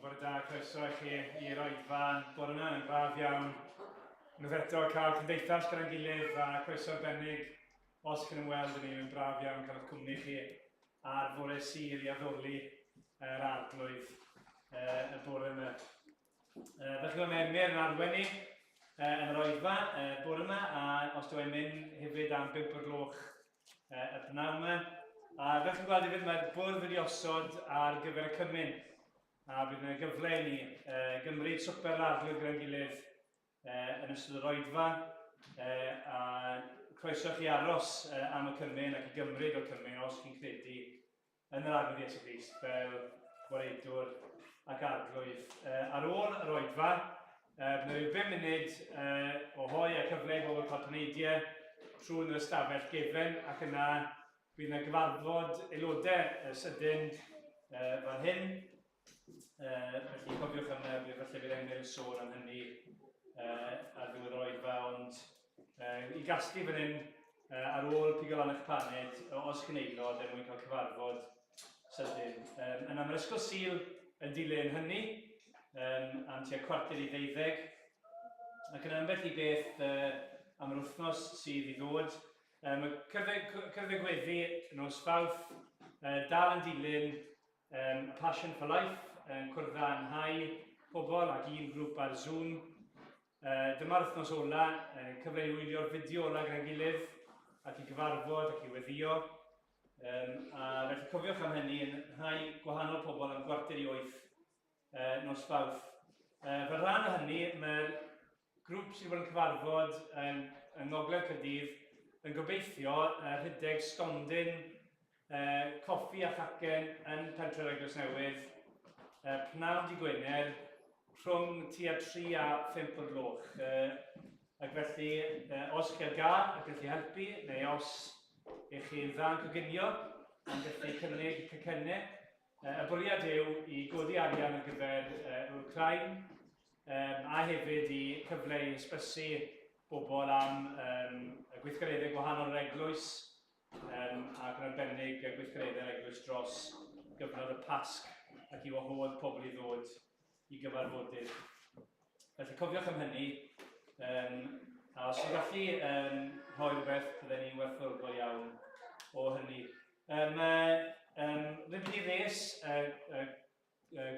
Bore da, croeso i chi i'r Oedfa. Bore yma yn braf iawn. Nwyd eto cael cymdeithas gyda'n gilydd a croeso arbennig. Os chi'n ymweld yn ni'n braf iawn cael eich cwmni chi ar fore Sul i addoli yr arglwydd y bore yma. Fe chi'n gweld Emyr yn arwen ni yn yr Oedfa bore yma, a os dwi'n mynd hefyd am 5 o'r gloch y pnawn yma. A fe chi'n gweld hefyd mae'r bwrdd wedi osod ar gyfer y cymyn. A bydd yna gyfle i ni gymryd swper arglwydd gyda'n gilydd yn ystod yr Oedfa. A croeso chi aros am y cymyn ac i gymryd o'r cymyn os chi'n credu yn yr arglwydd Iesu Grist fel gwaredwr ac arglwydd. Ar ôl yr Oedfa, bydd yna 5 munud o hoi a cyfle i bobl cael paneidiau trwy'n yr ystafell gefen, ac yna bydd yna gyfarfod aelodau sydyn fan hyn. Felly cofiwch am bydd falle bydd Emyr yn sôn am hynny ar ddiwedd yr Oedfa, ond i gasglu fan hyn ar ôl pigo lan eich paned os chi'n aelod er mwyn cael cyfarfod sydyn. Yna mae'r ysgol Sul yn dilyn hynny am tua 11:45, ac yna ambell i beth am yr wythnos sydd i ddod. Mae cyfle gweddi nos Fawrth dal yn dilyn A Passion for Life, yn cwrddannhau pobl ac un grŵp ar Zoom. Dyma'r wythnos ola, cyfle i wylio'r fideo ola gyda'n gilydd ac i gyfarfod ac i weddio. A felly cofiwch am hynny yn rhai gwahanol pobl yn 7:45 nos Fawrth. Fel rhan o hynny, mae'r grŵp sydd wedi cyfarfod yn ngogledd Caerdydd yn gobeithio rhedeg stondin coffi a chacen yn pentref Eglwys Newydd pnawn Dydd Gwener rhwng tua 3 a 5 o'r gloch. Ac felly, os chi'n gael ac gallu helpu, neu os eich chi'n dda'n coginio am gallu cynnig cacennau, y bwriad yw i godi arian ar gyfer Wcrain a hefyd i cyfle i ysbysu bobl am gweithgareddau gwahanol yr eglwys ac yn arbennig gweithgareddau'r eglwys dros gyfnod y Pasg ac i wahodd pobl i ddod i gyfarfodydd. Felly cofiwch am hynny, a os ydych gallu rhoi rhywbeth, byddwn ni'n werthfawrogol iawn o hynny. Ddim wedi res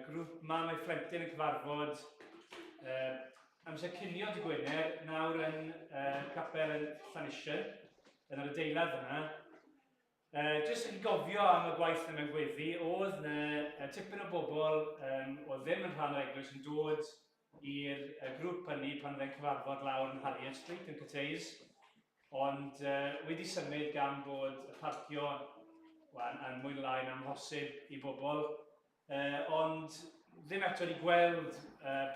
grŵp Mam a'i Phlentyn yn cyfarfod amser cinio Dydd Gwener nawr yn capel yn Llanisian, yn yr adeilad yna. Jyst yn gofio am y gwaith yna mewn gweddi, oedd yna tipyn o bobl oedd ddim yn rhan o'r eglwys yn dod i'r grŵp hynny pan oedd e'n cyfarfod lawr yn Harriet Street yn Caerdydd, ond wedi symud gan bod y parcio yn mwy lai'n amhosib i bobl, ond ddim eto wedi gweld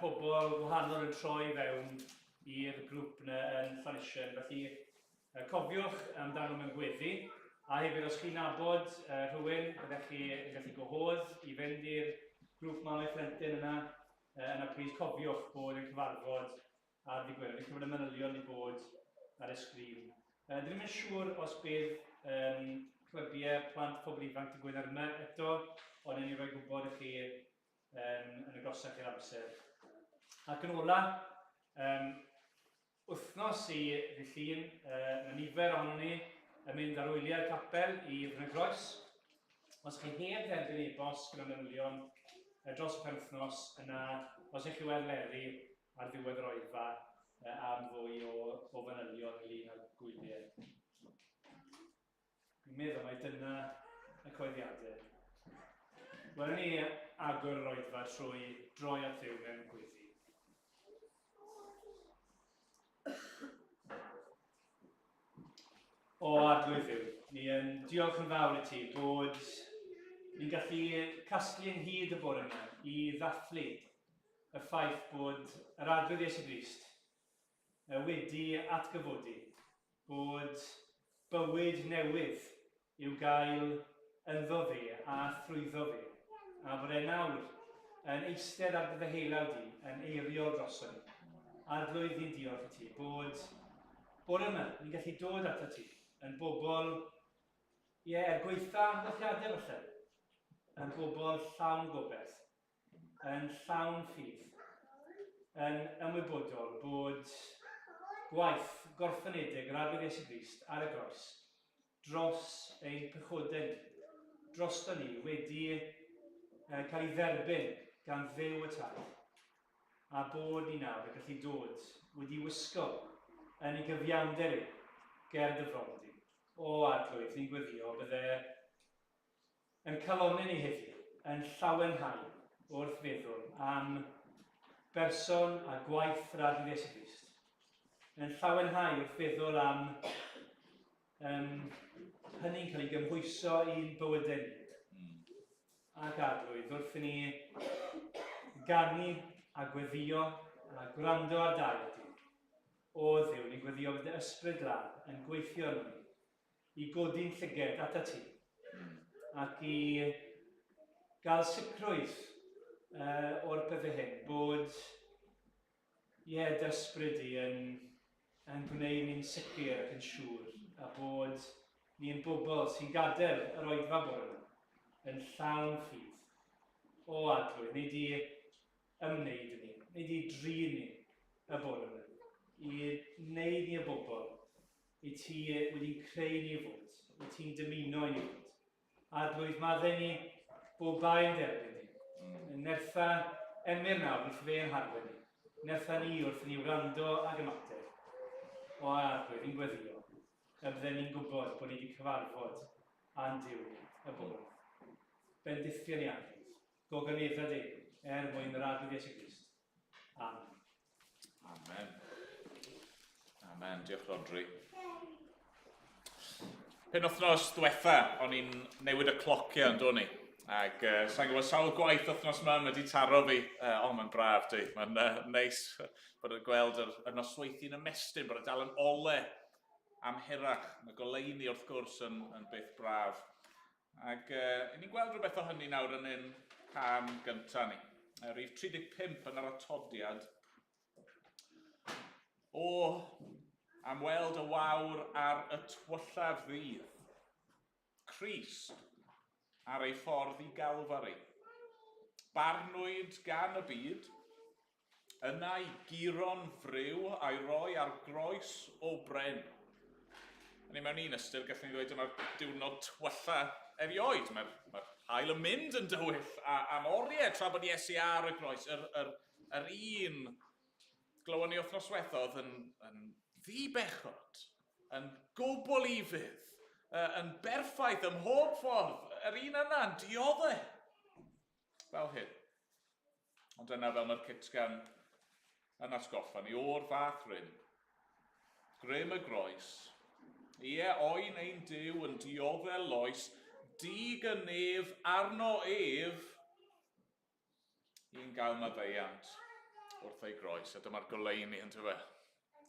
pobl gwahanol yn troi fewn i'r grŵp yna yn Llanisian. Felly cofiwch amdano mewn gweddi, a hefyd os chi'n nabod rhywun, byddech chi yn gallu gwahodd i fynd i'r grŵp Mam a'i Phlentyn yna, yna plis cofiwch bod yn cyfarfod ar Ddydd Gwener. Ni'n cyfod y manylion i bod ar y sgrin. Ddim yn siŵr os bydd clybiau plant pobl ifanc Dydd Gwener yma eto, ond yn ei roi gwybod i chi yn agosach i'r amser. Ac yn ola, wythnos i ddillun, mae nifer ohono ni yn mynd ar wyliau'r capel i Fyn y Groes. Os chi heb dderbyn e-bost gyda'r manylion dros y penwythnos yna, os ych chi weld leri ar ddiwedd yr Oedfa am fwy o fanylion ynglyn â'r gwyliau. Dwi'n meddwl mai dyna y coeddiadau. Welwn ni agor yr Oedfa trwy droi at Dduw mewn gweddi. O arglwydd Dduw, ni yn diolch yn fawr i ti bod ni'n gallu casglu ynghyd y bore yma i ddathlu y ffaith bod yr arglwydd Iesu Grist wedi atgyfodi, bod bywyd newydd i'w gael ynddo fi a thrwyddo fi, a bod e nawr yn eistedd ar dy ddeheulawd di, yn eiriol droso ni. Arglwydd ni'n diolch i ti bod bore yma ni'n gallu dod ato ti yn bobl, gweitha amgylchiadau falle, yn bobl llawn gobeith, yn llawn ffydd, yn ymwybodol bod gwaith gorffenedig yr arglwydd Iesu Grist ar y groes dros ein pechodau, dros ni wedi cael ei dderbyn gan ddew y taith, a bod ni nawr yn gallu dod wedi wisgo yn ei gyfiawnder ni ger dyfrodi. O arglwydd, ni'n gweddio bydde yn calonu ni heddiw yn llawenhau wrth feddwl am berson a gwaith yr arglwydd Iesu Grist. Yn llawenhau wrth feddwl am hynny'n cael ei gymhwyso i'n bywydau ni. Ac arglwydd wrth i ni ganu a gweddio a gwrando ar dair ti. O Dduw, ni'n gweddio bod y ysbryd lan yn gweithio arno ni i godi'n llyged at y ti ac i gael sicrwydd o'r pethau hyn bod dysbryd i yn gwneud ni'n sicr ac yn siŵr a bod ni'n bobl sy'n gadael yr oedfa bore yma yn llawn ffydd. O arglwydd, nid i ymwneud ni, nid i drin ni y bore yma, i wneud ni y bobl i ti wedi'n creu ni fod, i ti'n dymuno i ni fod. Arglwydd, madde ni bobain derbyn ni. Nertha Emyr nawr wrth fe yn harwen ni. Nertha ni wrth ni wrando ag ymateb. O arglwydd, ni'n gweddio, y bydden ni'n gwybod bod ni wedi cyfarfod a'n Duw ni, y bore. Bendithio ni arglwydd. Gogynedda di, mwyn yr arglwydd Iesu Grist. Amen. Amen. Amen. Diolch Rodri. Penwythnos diwetha, o'n i'n newid y clocio yn dod ni. Ac sa'n gwybod sawl gwaith wythnos yma wedi taro fi. Mae'n braf di. Mae'n neis bod yn gweld y nosweithi'n ymestyn, bod y dal yn ole am hirach. Mae goleuni wrth gwrs yn beth braf. Ac ni'n gweld rhywbeth o hynny nawr yn un cam gyntaf ni. Rhif 35 yn yr atodiad. O am weld y wawr ar y tywyllaf ddydd. Crist ar ei ffordd i Galfari. Barnwyd gan y byd, yna i guron friw a'i roi ar groes o bren. Yn mewn un ystyr, gallwn ni ddweud yma'r diwrnod tywylla erioed. Mae'r haul yn mynd yn dywyll am oriau tra bod Iesu ar y groes. Yr un glywon ni wythnos diwethodd yn ddibechod, yn gwbl ifydd, yn berffaith ym mhob ffordd. Yr un yna'n dioddau fel hyn. Ond yna fel mae'r Cytgan yn atgoffa ni o'r fath ryn. Grym y groes. Ie, oen ein Duw yn dioddau loes, dig y nef arno ef i'n gael maddeiant wrth ei groes. A dyma'r goleuni yn tyfa.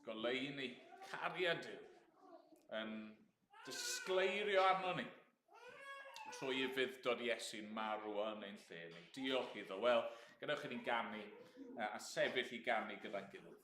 Goleuni cariad Duw yn disgleirio arno ni trwy i fuddod Iesu'n marw yn ein lle ni. Diolch iddo. Wel, gadewch i ni'n ganu a sefyll i ganu gyda'n gilydd.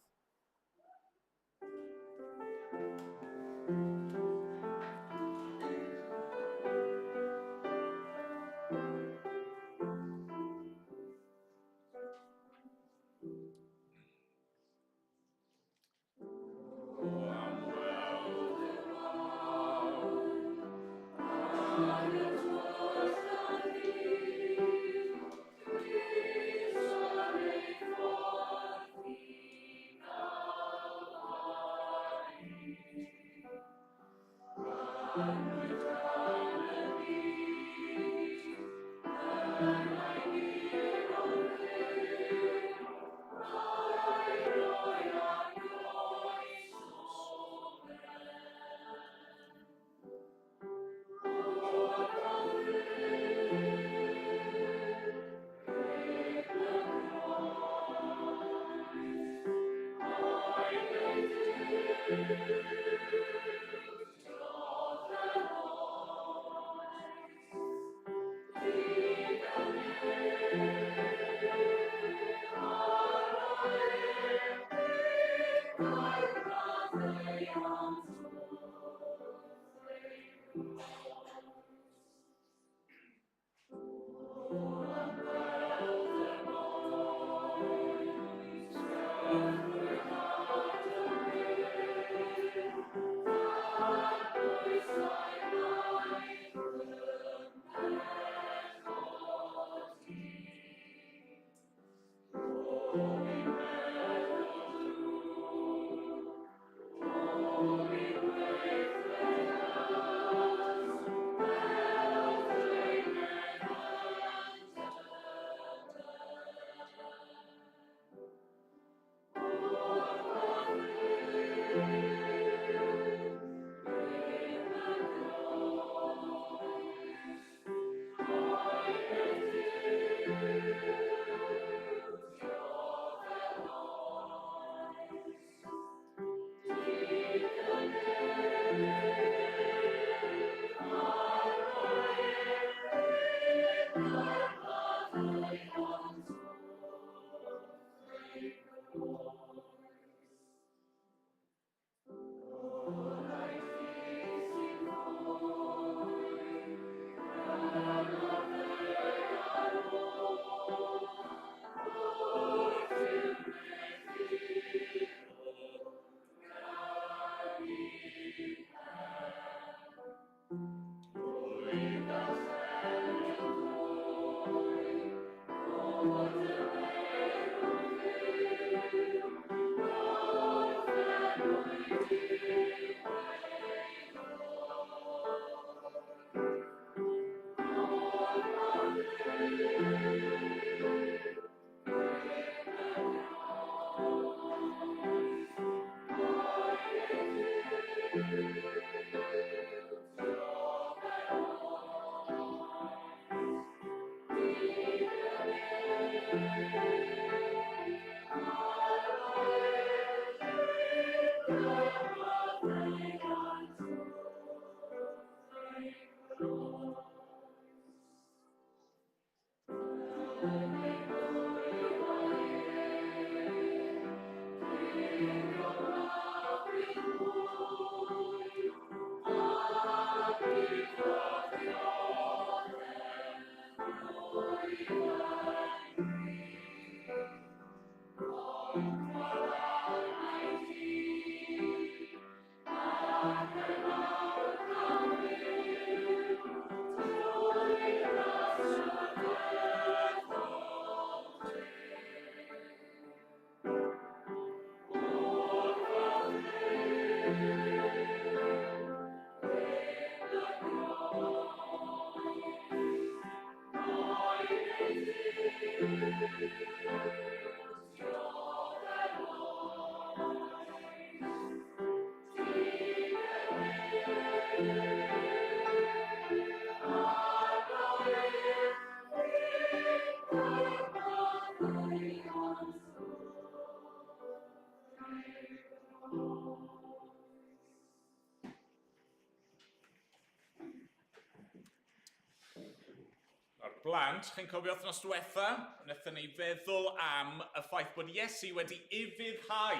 Blant, chi'n cofio wythnos diwetha, wnaethon ni feddwl am y ffaith bod Iesu wedi ufuddhau.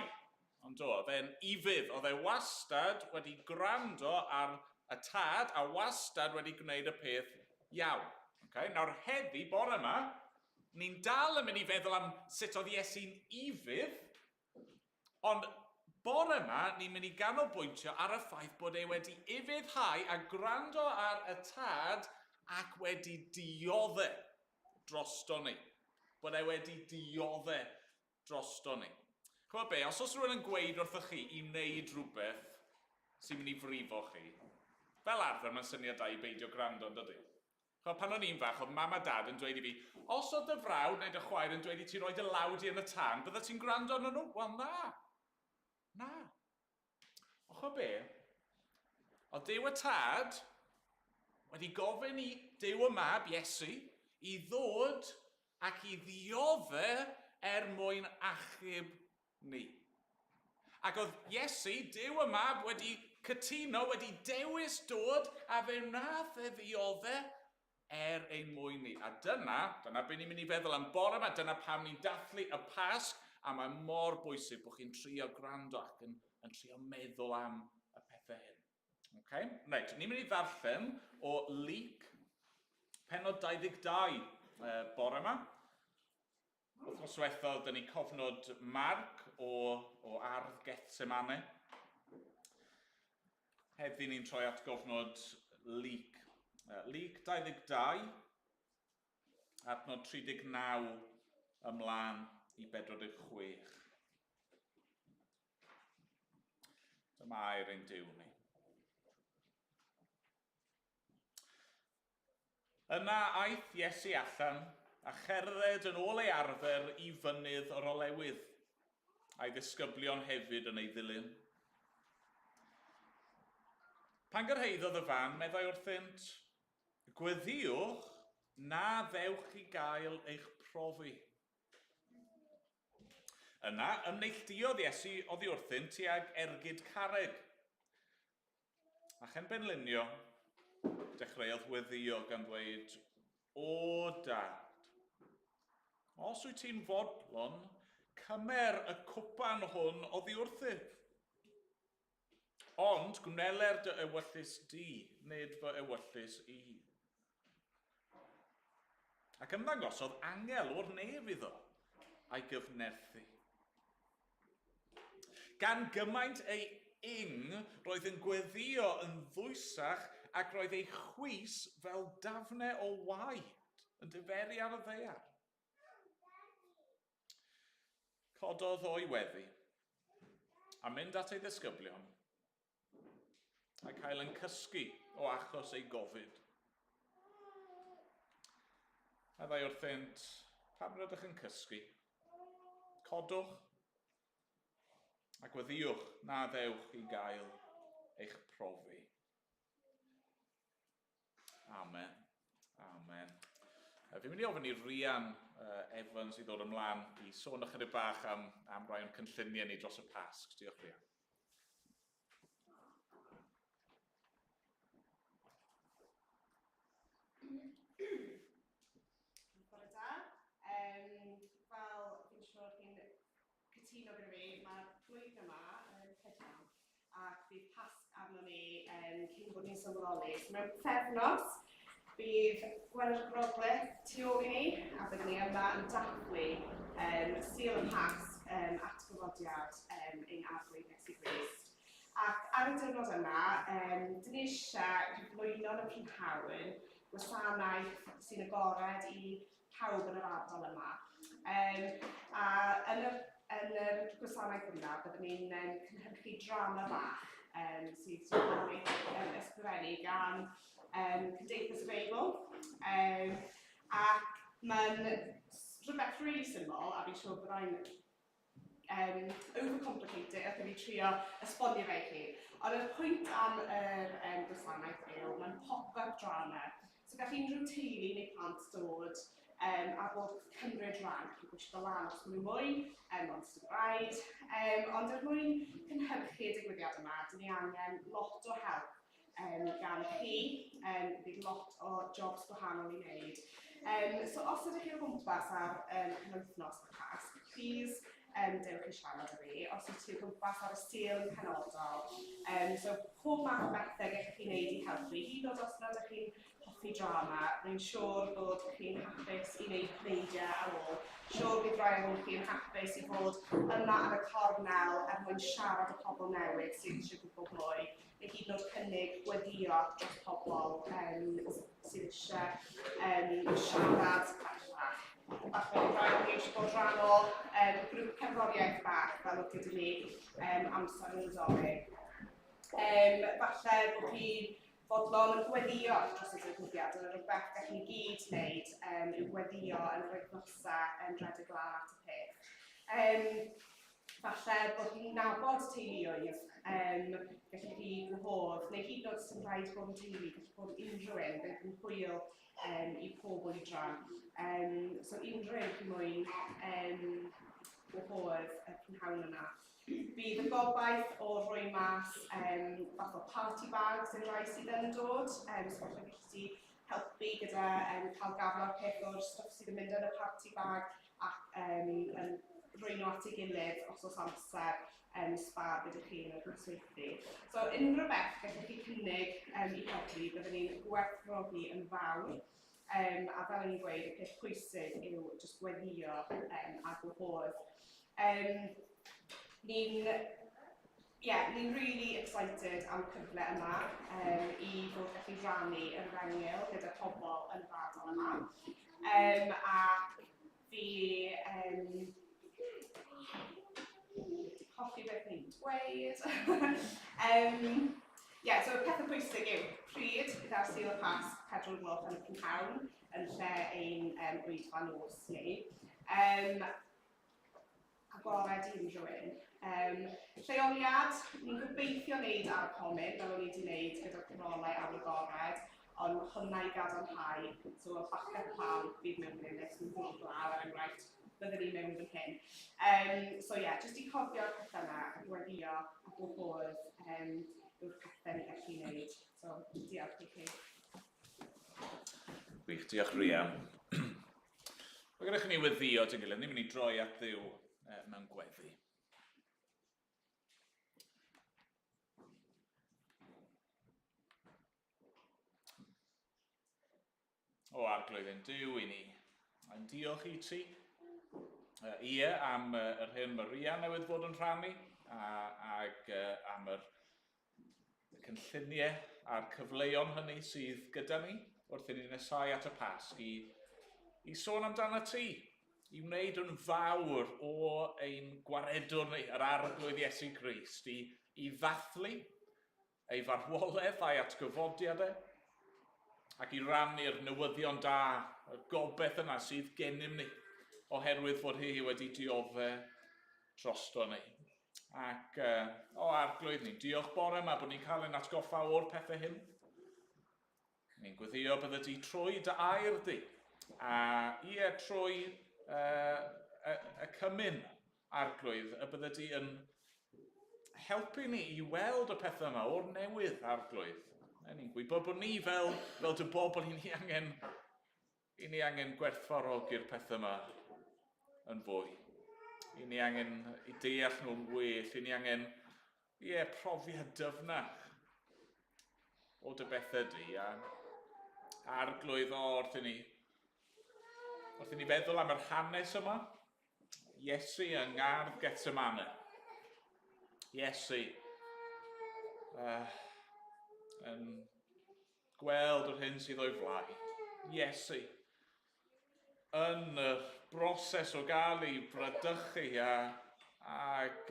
Ond oedd e'n ifydd, oedd e wastad wedi gwrando ar y tad a wastad wedi gwneud y peth iawn. Okay? Nawr heddi, bore yma, ni'n dal yn mynd i feddwl am sut oedd Iesu'n ifydd, ond bore yma, ni'n mynd i ganolbwyntio ar y ffaith bod e wedi ufuddhau a gwrando ar y tad ac wedi dioddau drosto ni. Bod e wedi dioddau drosto ni. Chwa be, os oes rhywun yn gweud wrthoch chi i wneud rhywbeth sy'n mynd i frifo chi, fel arfer mae'n syniad da i beidio gwrando, yn dydy? Chwa, pan o'n i'n fach, oedd mam a dad yn dweud i fi, os oedd dy frawd neu dy chwaer yn dweud i ti roi dy lawd i yn y tan, bydda ti'n gwrando yn nhw? Wel, na. Na. O, chwa be, o Duw y Tad wedi gofyn i Duw y Mab, Iesu, i ddod ac i ddioddau mwyn achub ni. Ac oedd Iesu, Duw y Mab, wedi cytuno, wedi dewis dod a fe wnaeth e ddioddau ein mwyn ni. A dyna be ni'n mynd i feddwl am bore yma, dyna pam ni'n dathlu y Pasg, a mae mor bwysig bod chi'n trio gwrando ac yn trio meddwl am y pethau hyn. Okay? Right, ni'n mynd i ddarllen o Luc, pennod 22 bore yma. Wythnos diwetha, dyn ni cofnod Marc o ardd Gethsemane. Heddi ni'n troi at gofnod Luc. Luc 22, adnod 39 ymlaen i 46. Dyma air ein Duw ni. Yna aeth Iesu allan a cherdded yn ôl ei arfer i fynydd yr olewydd, a'i ddisgyblion hefyd yn ei ddilyn. Pan gyrhaeddodd y fan, meddai wrthynt, gweddiwch na ddewch i gael eich profi. Yna, ymneilltuodd Iesu oddi wrthynt tuag ergyd carreg. A chen benlinio, dechreuodd weddïo gan dweud, o dad, os wyt ti'n fodlon, cymer y cwpan hwn oddi wrthyf. Ond gwneler dy ewyllus di, nid fy ewyllus i. Ac ymddangosodd angel o'r nef iddo a'i gyfnerthu. Gan gymaint ei roedd yn gweddio yn ddwysach ac roedd ei chwys fel dafnau o waed yn diferu ar y ddaear. Cododd o'i weddi a mynd at ei ddisgyblion a cael yn cysgu o achos ei gofid. A ddau wrthynt, pam rydych yn cysgu? Codwch a gweddiwch na ddewch i gael eich profi. Amen. Amen. Fi'n mynd i ofyn i Rian Evans i ddod ymlaen i sôn ychydig bach am rai o'n cynlluniau ni dros y Pasg. Diolch, Rian. Bore da. Fel fi'n siŵr chi'n cytuno gyda fi, mae'r blwyddyn yma yn pedwar ac bydd Pasg arno ni cyn bod ni'n sylweddoli. Mewn pythefnos, bydd Gwener Groglith tu ôl i ni, a byddwn ni yma yn dathlu Sul y Pasg at gyfodiad ein arglwydd Iesu Grist. Ac ar y diwrnod yna, dyn ni eisiau cyflwyno yn y prynhawn gwasanaeth sy'n agored i pawb yn yr ardal yma. A yn yr gwasanaeth yna, byddwn ni'n cynhyrchu drama bach sydd wedi cael ei ysgrifennu gan Cymdeithas y Beibl. Ac mae'n rhywbeth really syml, a fi'n siŵr byddai'n overcomplicated ac yn ei trio esbonio fe i chi. Ond y pwynt am yr gwasanaeth yw, mae'n pop-up drama. So gall unrhyw teulu neu plant dod a bod cymryd rhan, chi'n gwisgo lan os maen nhw mwy, monster bride. Ond er mwyn cynhyrchu y digwyddiad yma, dyn ni angen lot o help gan chi, bydd lot o jobs gwahanol i wneud. So os ydych chi'n gwmpas ar penwythnos y Pasg, please dewch i siarad â fi. Os ydych chi'n gwmpas ar y stil yn penodol. So pob math o bethau gallwch chi wneud i helpu. Hyd yn oed os nad ydych chi'n hoffi drama, rwy'n siŵr bod chi'n hapus i wneud pleidiau ar ôl. Siŵr bydd rai o'n chi'n hapus i fod yna ar y cornel er mwyn siarad â pobl newydd sydd eisiau gwybod mwy. Neu hyd yn oed cynnig gweddio dros pobl sydd eisiau siarad bellach. Falle rai o'n chi eisiau bod rhan o grŵp cerddoriaeth bach fel oedd gyda ni amser yn Nadolig. Falle bod chi'n fodlon yn gweddio dros y digwyddiad, yn rhywbeth gallwn ni gyd wneud yw gweddio yn yr wythnosau yn rhedeg lan at y peth. Falle bod chi'n nabod teuluoedd, gallwch chi gwahodd, neu hyd yn oed sy'n rhaid bod yn teulu, gallwch bod unrhyw un bydd yn hwyl i pobl i dran. So unrhyw un chi'n mwyn gwahodd y prynhawn yna. Bydd y gobaith o roi mas fath o party bags yn rai sydd yn dod, so falle gallu ti helpu gyda cael gafel o'r peth o'r stwff sydd yn mynd yn y party bag ac rhoi nhw at ei gilydd os oes amser sbar gyda chi yn y gwsweithlu. So unrhyw beth gallwch chi cynnig i helpu, byddwn ni'n gwerthfawrogi yn fawr. A fel ni'n gweud, y peth pwysig yw jyst gweddio a gwahodd. Ni'n really excited am cyfle yma i fod gallu rannu yn rengil gyda pobl yn y fardal yma. Ac fi hoffi beth ni'n dweud. So y pethau pwysig yw pryd gyda'r Sul y Pasg 4 gloch yn y prynhawn yn lle ein Oedfa'r nos ni. Agored i unrhyw un. Lleoliad, ni'n gobeithio wneud ar y comin, fel o'n i wedi wneud gyda'r cyfrolau ar y agored, ond hwnna i gadarnhau, so y bachgen plant bydd mewn fan hyn, nes ni'n fwrdd glaw er enghraifft, byddwn ni mewn fan hyn. Jyst i cofio'r pethau yna, a gweddio a gwahodd yw'r pethau ni gallu wneud. So, diolch i chi. Gwych, diolch Rian. Mae gennych ni weddio, dwi'n gilydd, ni'n mynd i droi at Dduw mewn gweddi. O arglwydd yn Duw i ni. Yn diolch i ti. Am yr hyn mae Rian newydd fod yn rhannu, ac am yr cynlluniau a'r cyfleon hynny sydd gyda ni wrth i ni nesau at y Pasg i sôn amdano ti, i wneud yn fawr o ein gwaredwr ni, yr arglwydd Iesu Grist, i ddathlu ei farwolaeth a'i atgyfodiadau, ac i rannu'r newyddion da, y gobeith yna sydd gennym ni, oherwydd fod hi wedi dioddau drosto ni. Ac arglwydd ni, diolch bore yma bod ni'n cael ein atgoffa o'r pethau hyn. Ni'n gweddio bydde di trwy dy air di, a trwy y cymyn arglwydd, y bydde di yn helpu ni i weld y pethau yma o'r newydd arglwydd. Ni'n gwybod bod ni fel dy bobl i ni angen gwerthfawrogi'r pethau yma yn fwy. I ni angen i deall nhw'n well, i ni angen profiad dyfnach o dy bethau di. A arglwydd wrth i ni feddwl am yr hanes yma, Iesu yng ngardd Getsemane. Iesu yn gweld yr hyn sydd o'i flaen. Iesu yn y broses o gael ei bradychu ac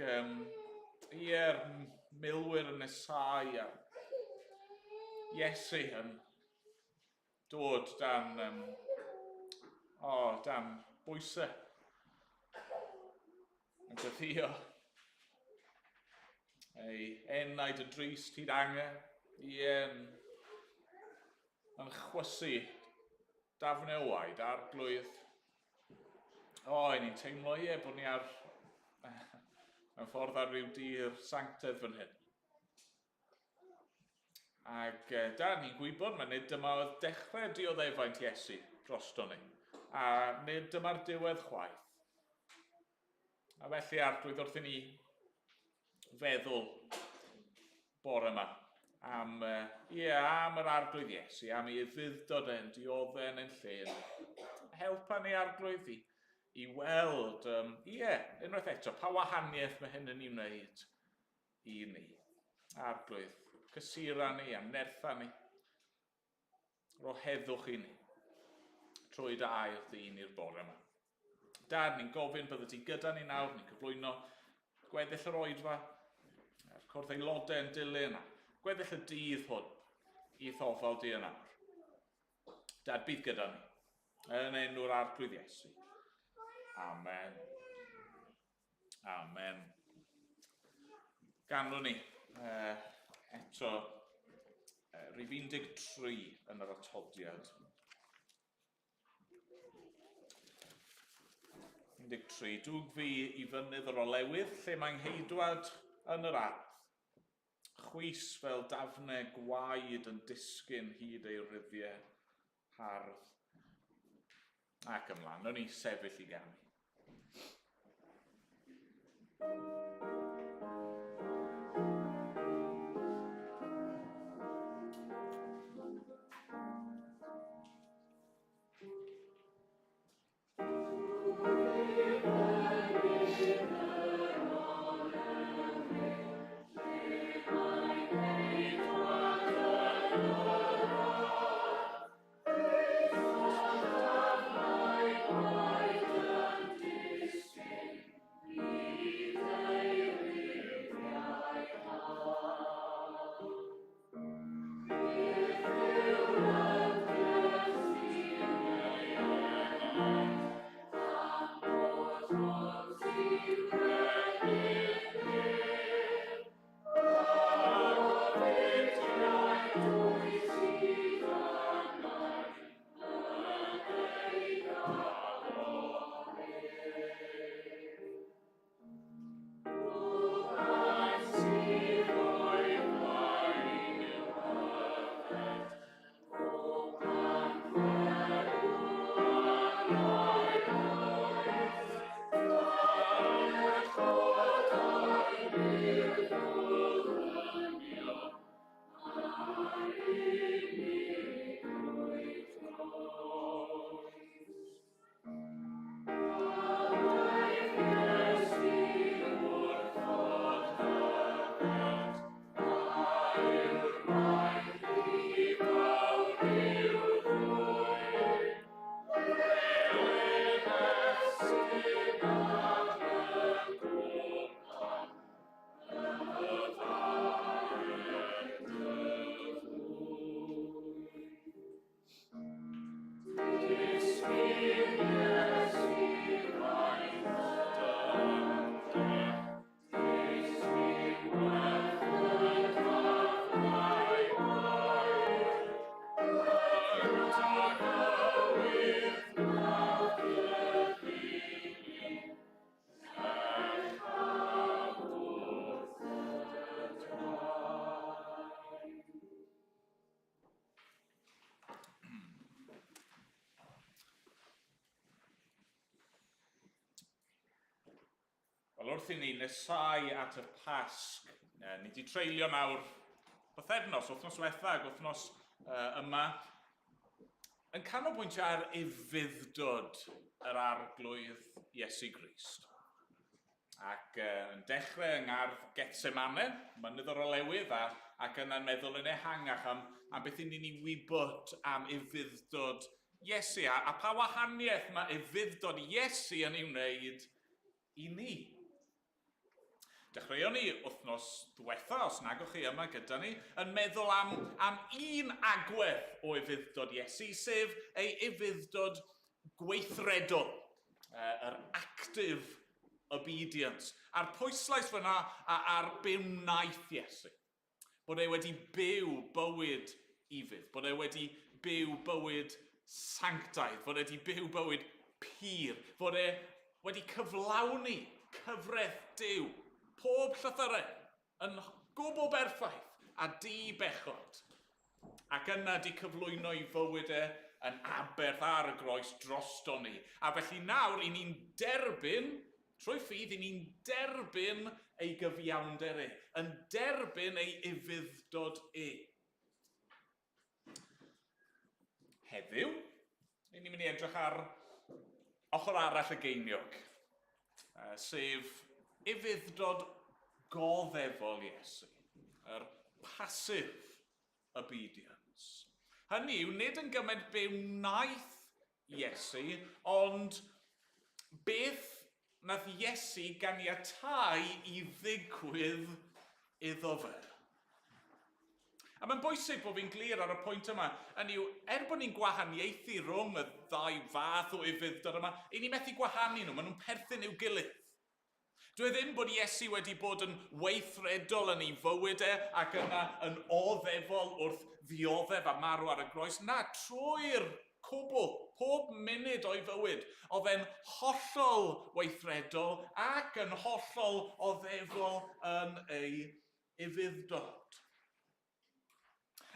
milwyr yn nesau. Iesu yn dod dan bwysau. Yn gweddio ei enaid yn drist hyd angen, yn chwysu dafnewaid arglwydd. I ni'n teimlo bod ni mewn ffordd ar ryw dir sanctedd fan hyn. Ac ni'n gwybod mae nid dyma oedd dechrau dioddefaint Iesu drosto ni. A nid dyma'r diwedd chwaith. A felly arglwydd wrth i ni feddwl bore yma am yr arglwydd Iesu, am ei ddyddod e'n diodde'n ein lle. Helpa ni arglwydd i weld, unwaith eto, pa wahaniaeth mae hyn yn ei wneud i ni. Arglwydd, cysura ni a nertha ni, ro heddwch i ni, trwy dy air ddyn i'r bore yma. Dad, ni'n gofyn bydde ti gyda ni nawr, ni'n cyflwyno gweddill yr oedfa, cwrdd aelodau yn dilyn, gweddill y dydd hwn i ddofal di yna. Dad, bydd gyda ni, yn enw'r arglwydd Iesu. Amen. Amen. Ganwn ni eto rhif 13 yn yr atodiad. 13. Dwg fi i fynydd yr olewydd, lle mae'n heidwad yn yr ardd. Chwys fel dafnau gwaed yn disgyn hyd ei ryddiau hardd. Ac ymlaen, o'n i sefyll i ganu. Wel, wrth i ni nesau at y Pasg, ni wedi treulio nawr bythefnos, wythnos diwetha ac wythnos yma, yn canolbwyntio ar ufudd-dod yr arglwydd Iesu Grist. Ac yn dechrau yng ngardd Getsemane, mynydd yr olewydd, ac yna'n meddwl yn ehangach am beth i ni'n wybod am ufudd-dod Iesu, a pa wahaniaeth mae ufudd-dod Iesu yn ei wneud i ni. Dechreuon ni wythnos diwetha, os nagwch chi yma gyda ni, yn meddwl am un agwedd o ufudd-dod Iesu, sef ei ufudd-dod gweithredol, yr active obedience, a'r pwyslais fyna ar bywnaeth Iesu. Bod e wedi byw bywyd ufudd, bod e wedi byw bywyd sanctaidd, bod e wedi byw bywyd pur, bod e wedi cyflawni cyfraith Duw, pob llythyrau yn gwbl berffaith a di bechod. Ac yna di cyflwyno i fywyd e yn aberth ar y groes drosto ni. A felly nawr, i ni'n derbyn, trwy ffydd, i ni'n derbyn ei gyfiawnder e, yn derbyn ei ufuddod e. Heddiw, i ni'n mynd i edrych ar ochr arall y geiniog, sef ufuddod goddefol Iesu, yr passive obedience. Hynny yw, nid yn gymaint be wnaeth Iesu, ond beth nath Iesu ganiatáu i ddigwydd iddo fe. A mae'n bwysig bod fi'n glir ar y pwynt yma, hynny yw, bod ni'n gwahaniaethu rhwng y ddau fath o ufuddod yma, i ni methu gwahanu nhw, maen nhw'n perthyn i'w gilydd. Dwi ddim bod Iesu wedi bod yn weithredol yn ei fywyd e ac yna yn oddefol wrth ddioddef a marw ar y groes. Na, trwy'r cwbl, pob munud o'i fywyd, oedd e'n hollol weithredol ac yn hollol oddefol yn ei ufuddod.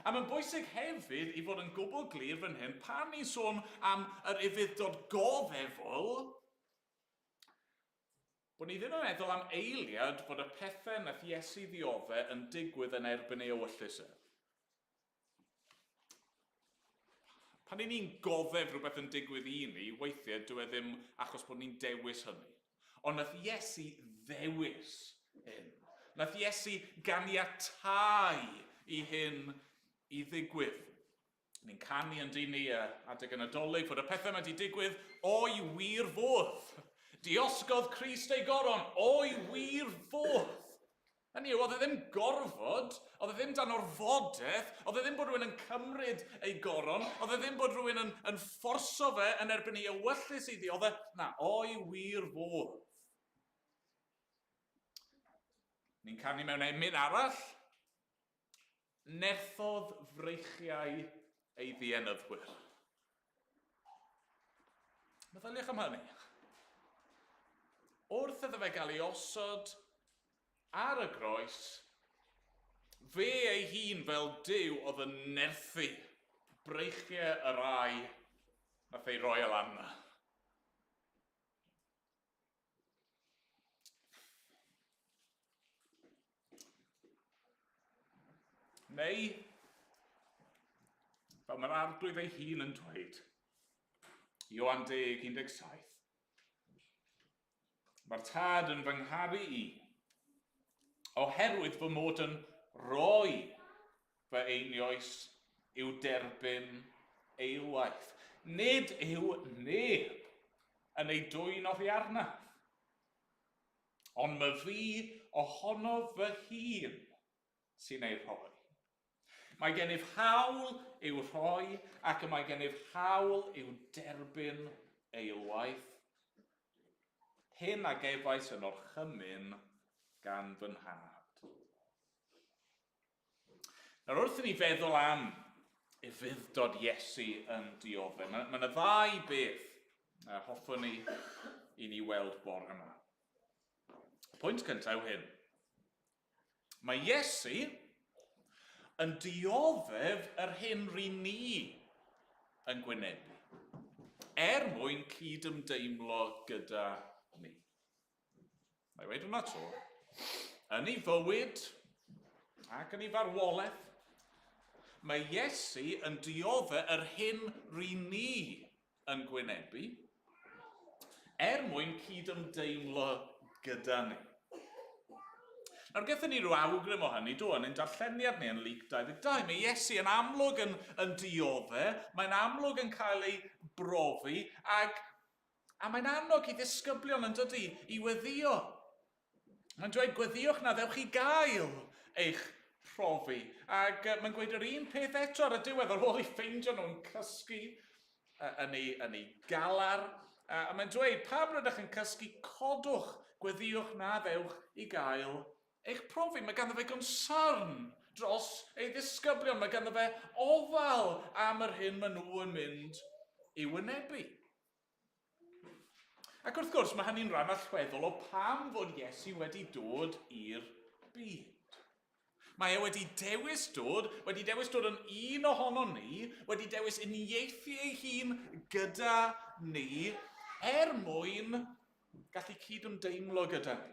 A mae'n bwysig hefyd i fod yn gwbl glir fan hyn, pan ni'n sôn am yr ufuddod goddefol, bod ni ddim yn meddwl am eiliad bod y pethau nath Iesu ddiodde yn digwydd yn erbyn ei ewyllys e. Pan ni'n goddef rhywbeth yn digwydd i ni, weithiau dwi ddim achos bod ni'n dewis hynny. Ond nath Iesu ddewis hyn. Nath Iesu ganiatáu i hyn i ddigwydd. Ni'n canu yn dyn ni adeg yn Nadolig fod y pethau yma wedi digwydd o'i wir fodd. Diosgodd Crist ei goron o'i wir fodd. Hynny yw, oedd e ddim gorfod, oedd e ddim dan orfodaeth, oedd e ddim bod rhywun yn cymryd ei goron, oedd e ddim bod rhywun yn fforso fe yn erbyn ei ewyllus iddi, oedd e, na, o'i wir fodd. Ni'n canu mewn emyn arall, nerthodd freichiau ei ddienydwyr. Meddyliwch am hynny. Wrth iddo fe gael ei osod ar y groes, fe ei hun fel Duw oedd yn nerthu breichiau y rai nath ei roi o lan yna. Neu, fel mae'r arglwydd ei hun yn dweud, Ioan 10:17, mae'r tad yn fy ngharu i, oherwydd fy mod yn rhoi fy einioes i'w derbyn eilwaith. Nid yw neb yn ei dwyn oddi arnaf, ond mae fi ohono fy hun sy'n ei rhoi. Mae gennyf hawl i'w rhoi ac mae gennyf hawl i'w derbyn eilwaith. Hyn a gefais yn orchymyn gan fy nhad. Nawr wrth i ni feddwl am ufuddod Iesu yn diodde, mae yna ddau beth hoffwn ni i ni weld bore yma. Pwynt cyntaf yw hyn. Mae Iesu yn dioddef yr hyn rydyn ni yn gwynebu, mwyn cydymdeimlo gyda ni. Mae wedi hwnna to, yn ei fywyd ac yn ei farwolaeth, mae Iesu yn dioddef yr hyn rydyn ni yn gwynebu, mwyn cydymdeimlo gyda ni. Nawr gaethon ni rhyw awgrym o hynny, yn ein darlleniad ni yn Luc 22. Mae Iesu yn amlwg yn diodde, mae'n amlwg yn cael ei brofi, a mae'n annog i ddisgyblion yn dydy i weddio. Mae'n dweud, gweddiwch na ddewch i gael eich profi. Ac mae'n gweud yr un peth eto ar y diwedd, ar ôl i ffeindio nhw'n cysgu yn ei galar. A mae'n dweud, pam rydych yn cysgu, codwch, gweddiwch na ddewch i gael eich profi. Mae ganddo fe gonsarn dros ei ddisgyblion. Mae ganddo fe ofal am yr hyn maen nhw yn mynd i wynebu. Ac wrth gwrs, mae hynny'n rhan allweddol o pam fod Iesu wedi dod i'r byd. Mae e wedi dewis dod yn un ohono ni, wedi dewis uniaethu ei hun gyda ni, mwyn gallu cydymdeimlo gyda ni.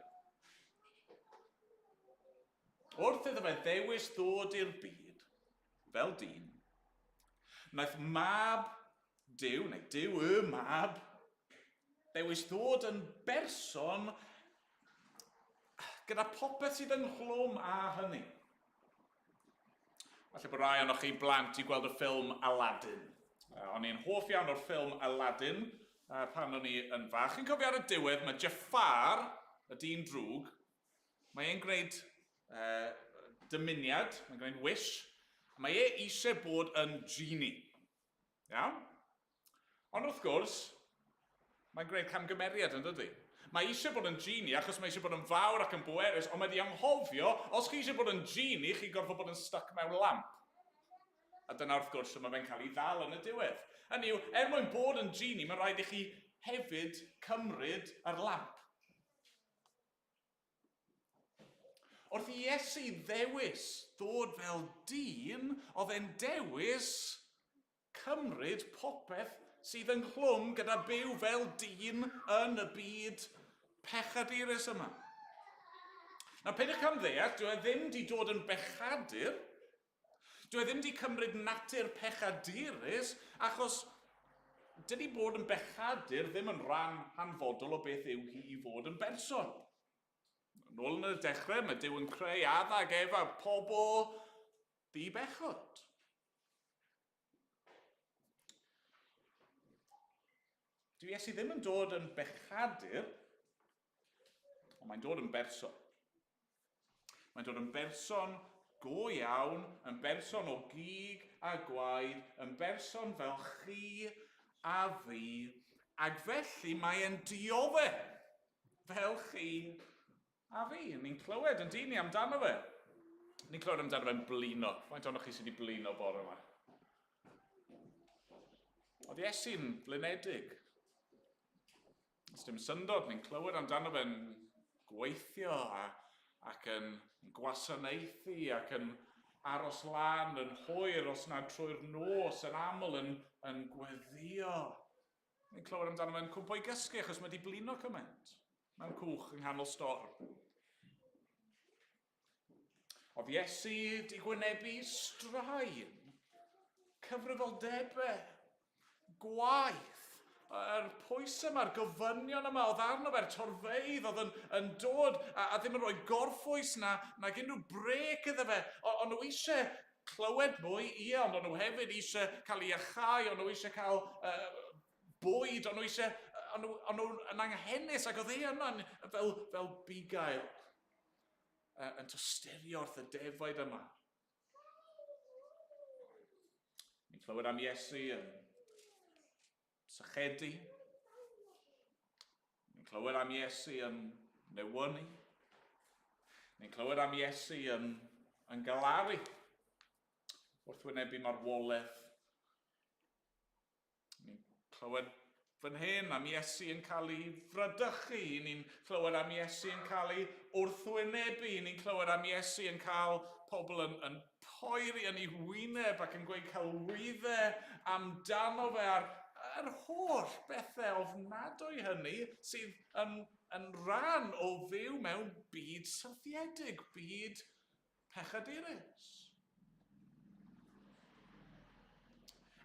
Wrth iddo fe ddewis ddod i'r byd, fel dyn, wnaeth mab Duw, neu Duw y mab, ddewis ddod yn berson gyda popeth sydd ynghlwm â hynny. Falle bod rai o'ch chi blant i gweld y ffilm Aladdin. O'n i'n hoff iawn o'r ffilm Aladdin pan o'n i yn fach. Chi'n cofio ar y diwedd, mae Oedfa'r, y dyn drwg, mae e'n gwneud dymuniad, mae'n gwneud wish, mae e eisiau bod yn genie. Iawn? Ond wrth gwrs, mae'n gwneud camgymeriad yn dydy. Mae eisiau bod yn genie achos mae eisiau bod yn fawr ac yn bwerus, ond mae di anghofio, os chi eisiau bod yn genie, chi gorfod bod yn stuck mewn lamp. A dyna wrth gwrs mae fe'n cael ei ddal yn y diwedd. Hynny yw, mwyn bod yn genie, mae'n rhaid i chi hefyd cymryd yr lamp. Wrth i Iesu ddewis ddod fel dyn, oedd e'n dewis cymryd popeth sydd ynghlwm gyda byw fel dyn yn y byd pechadurus yma. Nawr, peidiwch am ddeall, dyw e ddim di dod yn bechadur, dyw e ddim di cymryd natur pechadurus, achos dydy bod yn bechadur ddim yn rhan hanfodol o beth yw hi i fod yn berson. Nôl yn y dechrau, mae Duw yn creu addag Efa pobl di-bechod. Dyw Iesu ddim yn dod yn bechadur, ond mae'n dod yn berson. Mae'n dod yn berson go iawn, yn berson o gig a gwaed, yn berson fel chi a fi, ac felly mae'n diodde fel chi a fi. Ni'n clywed yn dini amdano fe. Ni'n clywed amdano fe'n blino. Faint o'ch chi sydd wedi blino bore yma? Oedd Iesu'n blinedig. Os dim syndod, ni'n clywed amdano fe'n gweithio ac yn gwasanaethu ac yn aros lan yn hwyr os nad trwy'r nos, yn aml yn gweddio. Ni'n clywed amdano fe'n cwmpo i gysgu achos mae wedi blino cymaint mewn cwch yng nghanol storm. Oedd Iesu di gwynebu straen, cyfrifoldebau, gwaith, yr pwys yma'r gofynion yma, oedd arno fe'r torfeidd, oedd yn dod a ddim yn rhoi gorffwys na unrhyw brec iddo fe. Ond nhw eisiau clywed mwy, ond ond nhw hefyd eisiau cael ei achau, ond nhw eisiau cael bwyd, ond nhw yn anghennus, ac oedd yna fel bugail yn tosterio wrth y defaid yma. Ni'n clywed am Iesu yn sychedu. Ni'n clywed am Iesu yn newynu. Ni'n clywed am Iesu yn galaru wrth wynebu marwolaeth. Ni'n clywed fan hyn am Iesu yn cael ei frydychu. Ni'n clywed am Iesu yn cael ei wrthwynebu. Ni'n clywed am Iesu yn cael pobl yn poeri yn ei wyneb ac yn gweud celwyddau amdano fe a'r holl bethau ofnadwy hynny sydd yn rhan o fyw mewn byd syrthiedig, byd pechadurus.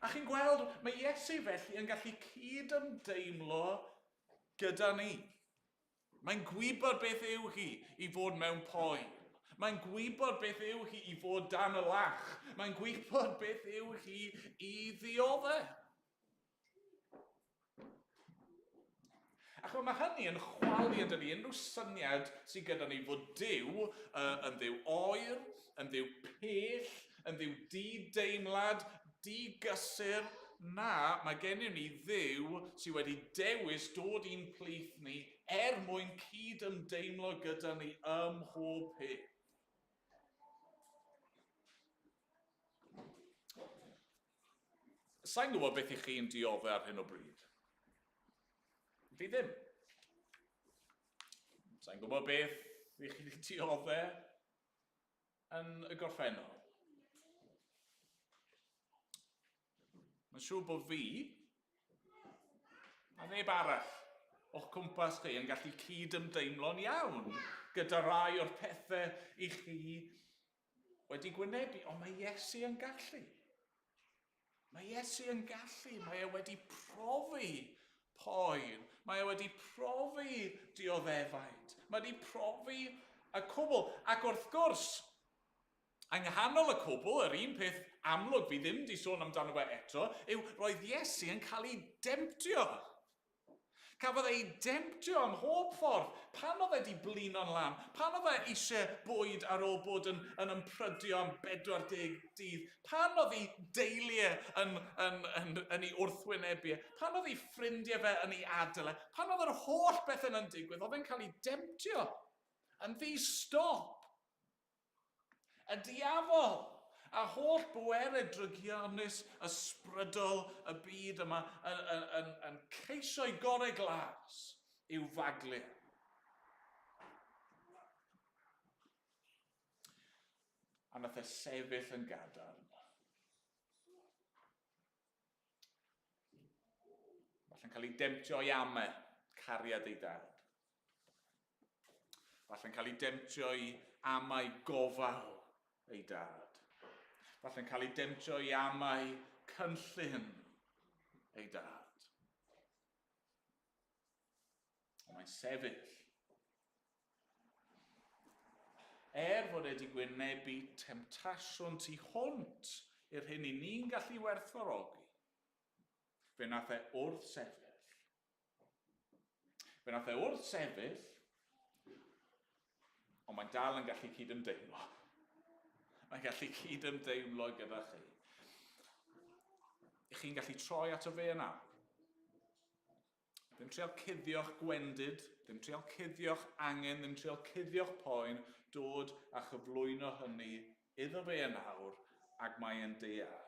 A chi'n gweld, mae Iesu felly yn gallu cydymdeimlo gyda ni. Mae'n gwybod beth yw hi i fod mewn poen. Mae'n gwybod beth yw hi i fod dan y lach. Mae'n gwybod beth yw hi i ddioddau. Ac mae hynny yn chwalu yn dydi unrhyw syniad sydd gyda ni fod Duw yn dduw oer, yn dduw pell, yn dduw di-deimlad, di-gysur. Na, mae gennym ni dduw sydd wedi dewis dod i'n plith ni mwyn cydymdeimlo gyda ni ym mhob peth. Sa'n gwybod beth i chi'n dioddau ar hyn o bryd? Fi ddim. Sa'n gwybod beth i chi'n dioddau yn y gorffennol. Mae'n siŵr bod fi a neb arall o'ch cwmpas chi yn gallu cyd-ymdeimlo'n iawn gyda rai o'r pethau i chi wedi gwynebu, ond mae Iesu yn gallu. Mae Iesu yn gallu, mae e wedi profi poen, mae e wedi profi dioddefaid, mae wedi profi y cwbl, ac wrth gwrs, yng nghanol y cwbl, yr un peth amlwg fi ddim wedi sôn amdano fe eto, yw roedd Iesu yn cael ei demptio. Cafodd ei demptio am hob ffordd. Pan oedd e wedi blino'n lan? Pan oedd e eisiau bwyd ar ôl bod yn ymprydio am 40 dydd? Pan oedd ei deiliau yn ei wrthwynebu? Pan oedd ei ffrindiau fe yn ei adael? Pan oedd yr holl beth yn digwydd? Oedd e'n cael ei demptio yn ddi-stop. Y diafol, a holl bwerau drygiannus, ysbrydol y byd yma yn ceisio i gorau glas i'w faglu. A nath e sefyll yn gadarn. Falle'n cael ei demptio i ame, cariad ei dad. Falle'n cael ei demptio i amau gofal ei dad. Falle'n cael ei demptio i amau cynllun ei dad. Ond mae'n sefyll. Fod wedi gwynebu temtasiwn tu hwnt i'r hyn i ni'n gallu werthfawrogi, fe nath e wrth sefyll. Fe nath e wrth sefyll, ond mae'n dal yn gallu cyd-ymdeimlo. Mae'n gallu cyd-ymdeimlo gyda chi. I chi'n gallu troi ato fe yna. Ddim trial cuddio'ch gwendid, ddim trial cuddio'ch angen, ddim trial cuddio'ch poen, dod a chyflwyno hynny iddo fe yn awr, ac mae e'n deall.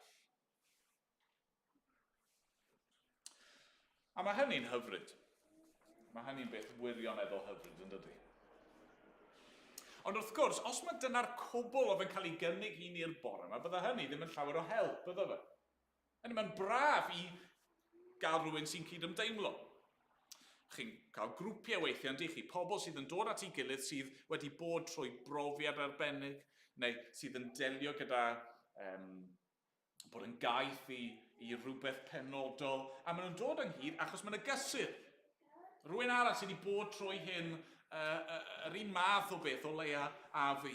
A mae hynny'n hyfryd. Mae hynny'n beth wirioneddol hyfryd, yn dydi? Ond wrth gwrs, os mae dyna'r cwbl oedd yn cael ei gynnig i ni'r bore yma, bydda hynny ddim yn llawer o help, bydda fe. Hynny mae'n braf i gael rhywun sy'n cyd-ymdeimlo. Chi'n cael grwpiau weithiau yn chi, pobl sydd yn dod at ei gilydd sydd wedi bod trwy brofiad arbennig, neu sydd yn delio gyda bod yn gaeth i rhywbeth penodol, a maen nhw'n dod ynghyd achos maen nhw'n gysur. Rwy'n arall sydd wedi bod trwy hyn yr un math o beth o leia a fi.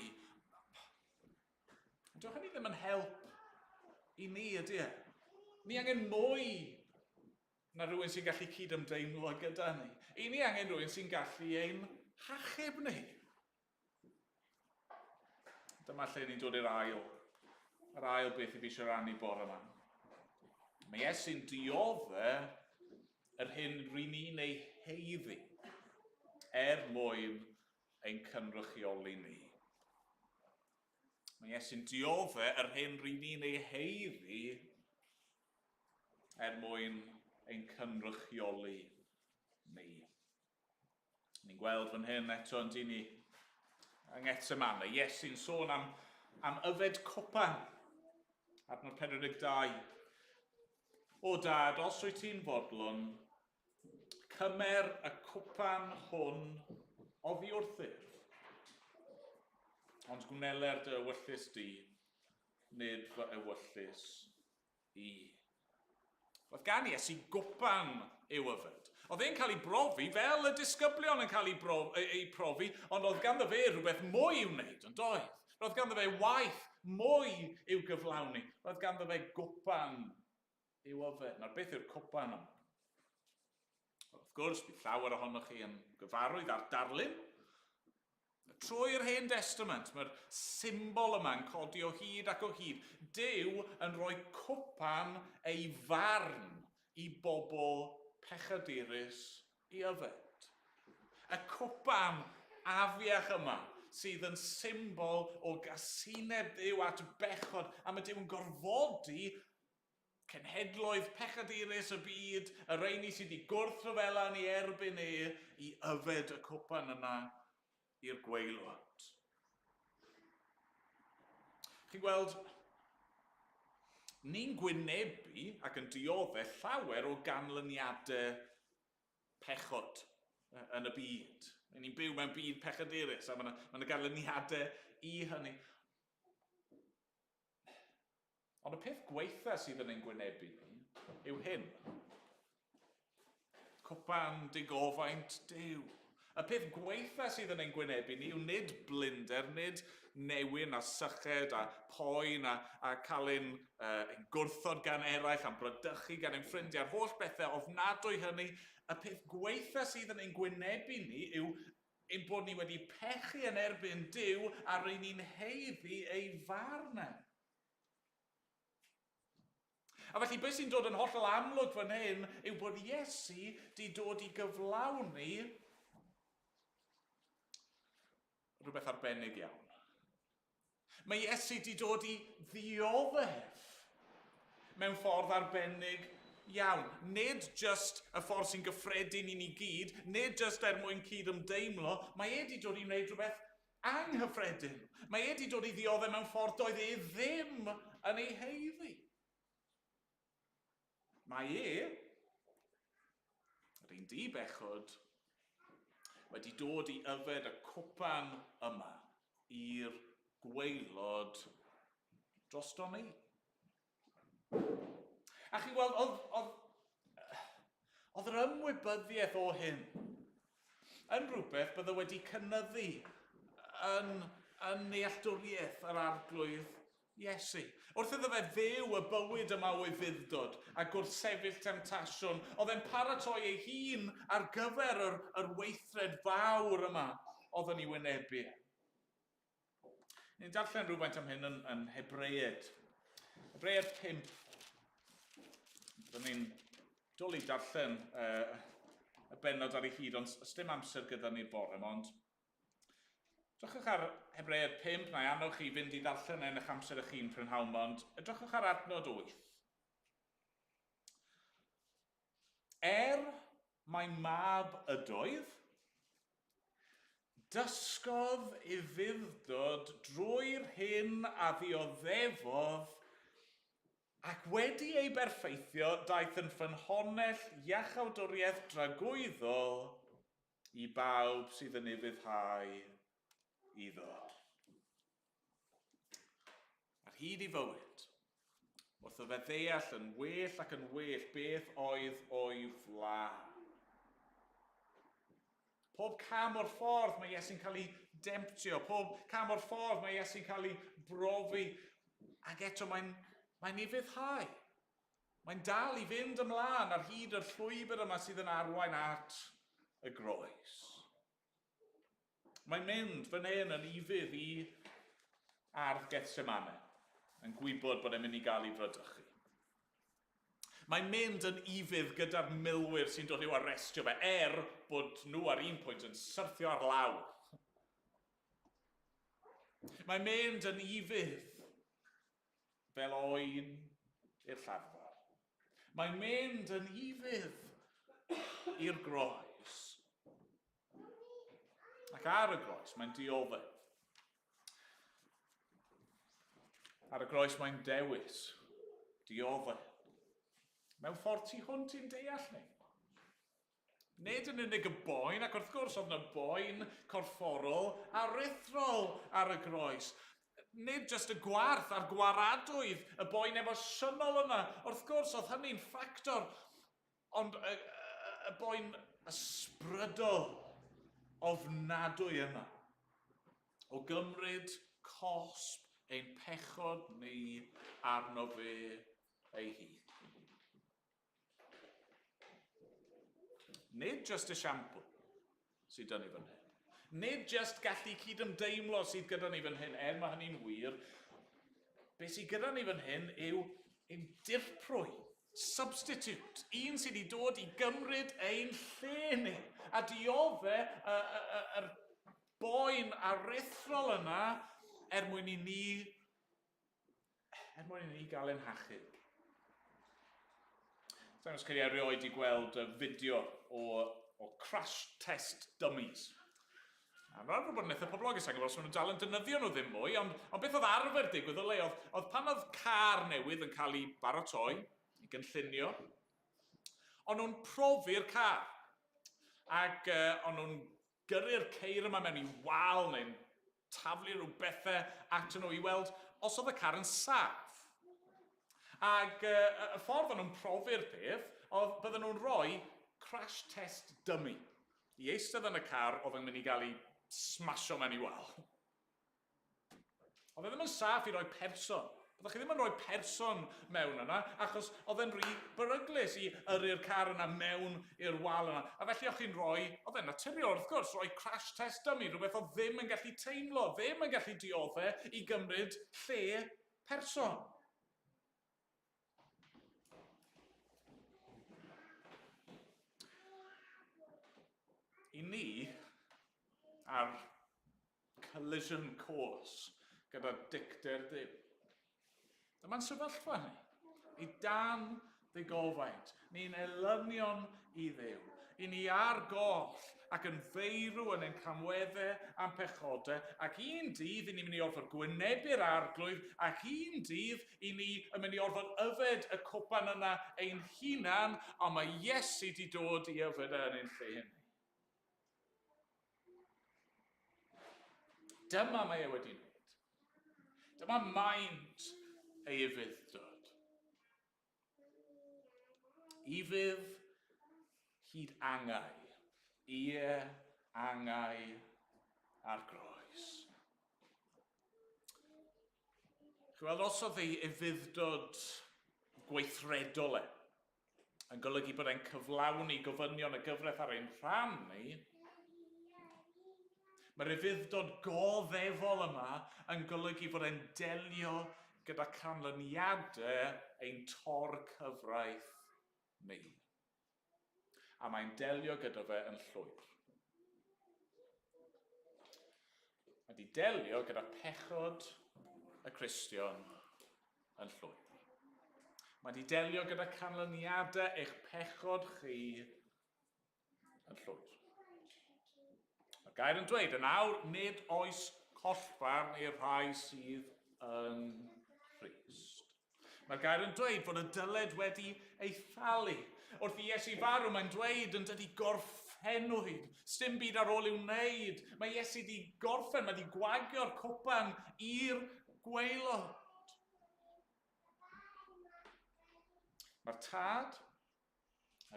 Dyw hynny ddim yn help i ni, ydy e? Ni angen mwy na rhywun sy'n gallu cyd-ymdeimlo gyda ni. I ni angen rhywun sy'n gallu ein hachub ni. Dyma lle ni'n dod i'r ail. Yr ail beth i fi eisiau rannu bore yma. Mae Iesu'n dioddau yr hyn rydyn ni'n ei heiddi mwyn ein cynrychioli ni. Mae Iesu'n dioddau yr hyn rydyn ni'n ei heiddi mwyn ein cynrychioli ni. Ni'n gweld fan hyn eto yn dyn ni yng Ngethsemane. Iesu'n sôn am yfed cwpan. Adnod 42. O dad, os wyt ti'n fodlon, cymer y cwpan hwn oddi wrthyf. Ond gwneler dy ewyllus di, nid fy ewyllus i. Oedd gan Iesu gwpan i'w yfed. Oedd e'n cael ei brofi fel y disgyblion yn cael ei profi, ond oedd ganddo fe rhywbeth mwy i'w wneud, yn doedd? Roedd ganddo fe waith mwy i'w gyflawni. Roedd ganddo fe gwpan i'w yfed. Nawr beth yw'r cwpan yma? Wrth gwrs, bydd llawer ohonoch chi yn gyfarwydd ar darlun. Trwy'r Hen Testament, mae'r symbol yma yn codi o hyd ac o hyd. Duw yn rhoi cwpan ei farn i bobl pechadurus i yfed. Y cwpan afiach yma sydd yn symbol o gasineb Duw at bechod, a mae Duw yn gorfodi cenhedloedd pechadurus y byd, y reini sydd wedi gwrthryfela ni erbyn i yfed y cwpan yna i'r gwaelod. Chi'n gweld, ni'n gwynebu ac yn dioddau llawer o ganlyniadau pechod yn y byd. Ni'n byw mewn byd pechadurus a mae yna ganlyniadau i hynny. Ond y peth gweitha sydd yn ein gwynebu ni yw hyn. Cwpan digofaint Duw. Y peth gweitha sydd yn ein gwynebu ni yw nid blinder, nid newyn a syched a poen a cael ein gwrthod gan eraill am brydychu gan ein ffrindiau'r holl bethau ofnadwy hynny. Y peth gweitha sydd yn ein gwynebu ni yw ein bod ni wedi pechu yn erbyn Duw a rydyn ni'n heiddi ei farn. A felly beth sy'n dod yn hollol amlwg fan hyn yw bod Iesu di dod i gyflawni rhywbeth arbennig iawn. Mae Iesu di dod i ddioddef mewn ffordd arbennig iawn. Nid just y ffordd sy'n gyffredin i ni gyd, nid just mwyn cydymdeimlo, mae e di dod i wneud rhywbeth anghyffredin. Mae e di dod i ddioddef mewn ffordd doedd e ddim yn ei heiddi. Mae e, yr un di bechod, wedi dod i yfed y cwpan yma i'r gwaelod drosto ni. A chi'n gweld, oedd yr ymwybyddiaeth o hyn yn rhywbeth bydde wedi cynyddu yn nealltwriaeth yr arglwydd Iesu. Wrth iddo fe fyw y bywyd yma o Eifiddod a gwrthsefyll temtasiwn, oedd e'n paratoi ei hun ar gyfer yr weithred fawr yma oedd yn ei wynebu. Ni'n darllen rhywfaint am hyn yn Hebreed. Hebreed 5. Byddwn ni'n dwlu darllen y bennod ar ei hyd, ond ysdim amser gyda ni'r bore, ond edrychwch ar Hebreed 5, neu anwch chi fynd i ddarllen yn eich amser eich hun prynhawn, ond edrychwch ar adnod 8. Mae mab ydoedd, dysgodd Eifiddod drwy'r hyn a ddioddefodd, ac wedi ei berffeithio daeth yn ffynhonnell iachawdwriaeth dragwyddol i bawb sydd yn eifiddhau iddo. Ar hyd i fywyd, wrth o fe ddeall yn well ac yn well beth oedd o'i flaen. Pob cam o'r ffordd mae Iesu'n cael ei demptio, pob cam o'r ffordd mae Iesu'n cael ei brofi, ac eto mae'n eifiddhau. Mae'n dal i fynd ymlaen ar hyd yr llwybr yma sydd yn arwain at y groes. Mae'n mynd fan hyn yn ifydd i ardd Gethsemane, yn gwybod bod e'n mynd i gael ei frydychu. Mae'n mynd yn ifydd gyda'r milwyr sy'n dod i'w arestio fe, bod nhw ar un pwynt yn syrthio ar law. Mae'n mynd yn ifydd fel oen i'r lladdfa. Mae'n mynd yn ifydd i'r groes. Ac ar y groes mae'n dioddef. Ar y groes mae'n dewis, dioddef. Mewn ffordd tu hwnt i'n deall ni. Nid yn unig y boen, ac wrth gwrs oedd yna boen corfforol a ruthrol ar y groes. Nid jyst y gwarth a'r gwaradwydd, y boen emosiynol yna. Wrth gwrs oedd hynny'n ffactor, ond y boen ysbrydol ofnadwy yna. O gymryd cosb ein pechod ni arno fe ei hun. Nid just y siampl sydd gyda ni fan hyn. Nid just gallu cydymdeimlo sydd gyda ni fan hyn, mae hynny'n wir. Be sydd gyda ni fan hyn yw ein dirprwy, substitute, un sydd wedi dod i gymryd ein lle ni, a dioddau yr boen a ruthrol yna mwyn i ni gael ein hachub. Sa'n os cael ei erioed i gweld y fideo o crash test dummies. A Mae'r arfer bod yn eitha poblogus angen os maen nhw'n dal yn defnyddio nhw ddim mwy, ond beth oedd arfer digwydd o le, oedd pan oedd car newydd yn cael ei baratoi, i gynllunio, ond nhw'n profi'r car. Ac ond nhw'n gyrru'r ceir yma mewn i wal neu'n taflu rhyw bethau atyn nhw i weld os oedd y car yn saff. Ac y ffordd o'n nhw'n profi'r peth, oedd bydden nhw'n rhoi crash test dummy. I eistedd yn y car oedd yn mynd i gael ei smasho mewn i wal. Oedd e ddim yn saff i roi person. Byddwch chi ddim yn rhoi person mewn yna, achos oedd e'n rhy beryglus i yrru'r car yna mewn i'r wal yna. A felly o'ch chi'n rhoi, oedd e'n naturiol wrth gwrs, rhoi crash test dummy, rhywbeth oedd ddim yn gallu teimlo, ddim yn gallu dioddau i gymryd lle person. I ni, ar collision course gyda dicter Dduw, dyma'n sefyllfa ni. I dan ddigofaint, ni'n elynion i Dduw. I ni ar goll ac yn feirw yn ein camweddau a'n pechodau, ac un dydd i ni'n mynd i orfod gwynebu'r arglwydd, ac un dydd i ni yn mynd i orfod yfed y cwpan yna ein hunan, a mae Iesu di dod i yfed yn ein lle ni. Dyma mae e wedi wneud. Dyma maint ei ufuddod. I fydd hyd angau, ie angau ar groes. Wel, os oedd ei ufuddod gweithredol yn golygu bod e'n cyflawni gofynion y gyfraith ar ein rhan ni, mae'r ufuddod goddefol yma yn golygu bod e'n delio gyda canlyniadau ein tor cyfraith ni. A mae'n delio gyda fe yn llwyr. Mae di delio gyda pechod y Cristion yn llwyr. Mae di delio gyda canlyniadau eich pechod chi yn llwyr. Mae'r gair yn dweud, yn awr nid oes collfarn i'r rhai sydd yn Christ. Mae'r gair yn dweud fod y dyled wedi ei thalu. Wrth i Iesu farw, mae'n dweud yn dydi gorffenwyd. Sdim byd ar ôl i'w wneud. Mae Iesu di gorffen, mae di gwagio'r cwpan i'r gwaelod. Mae'r tad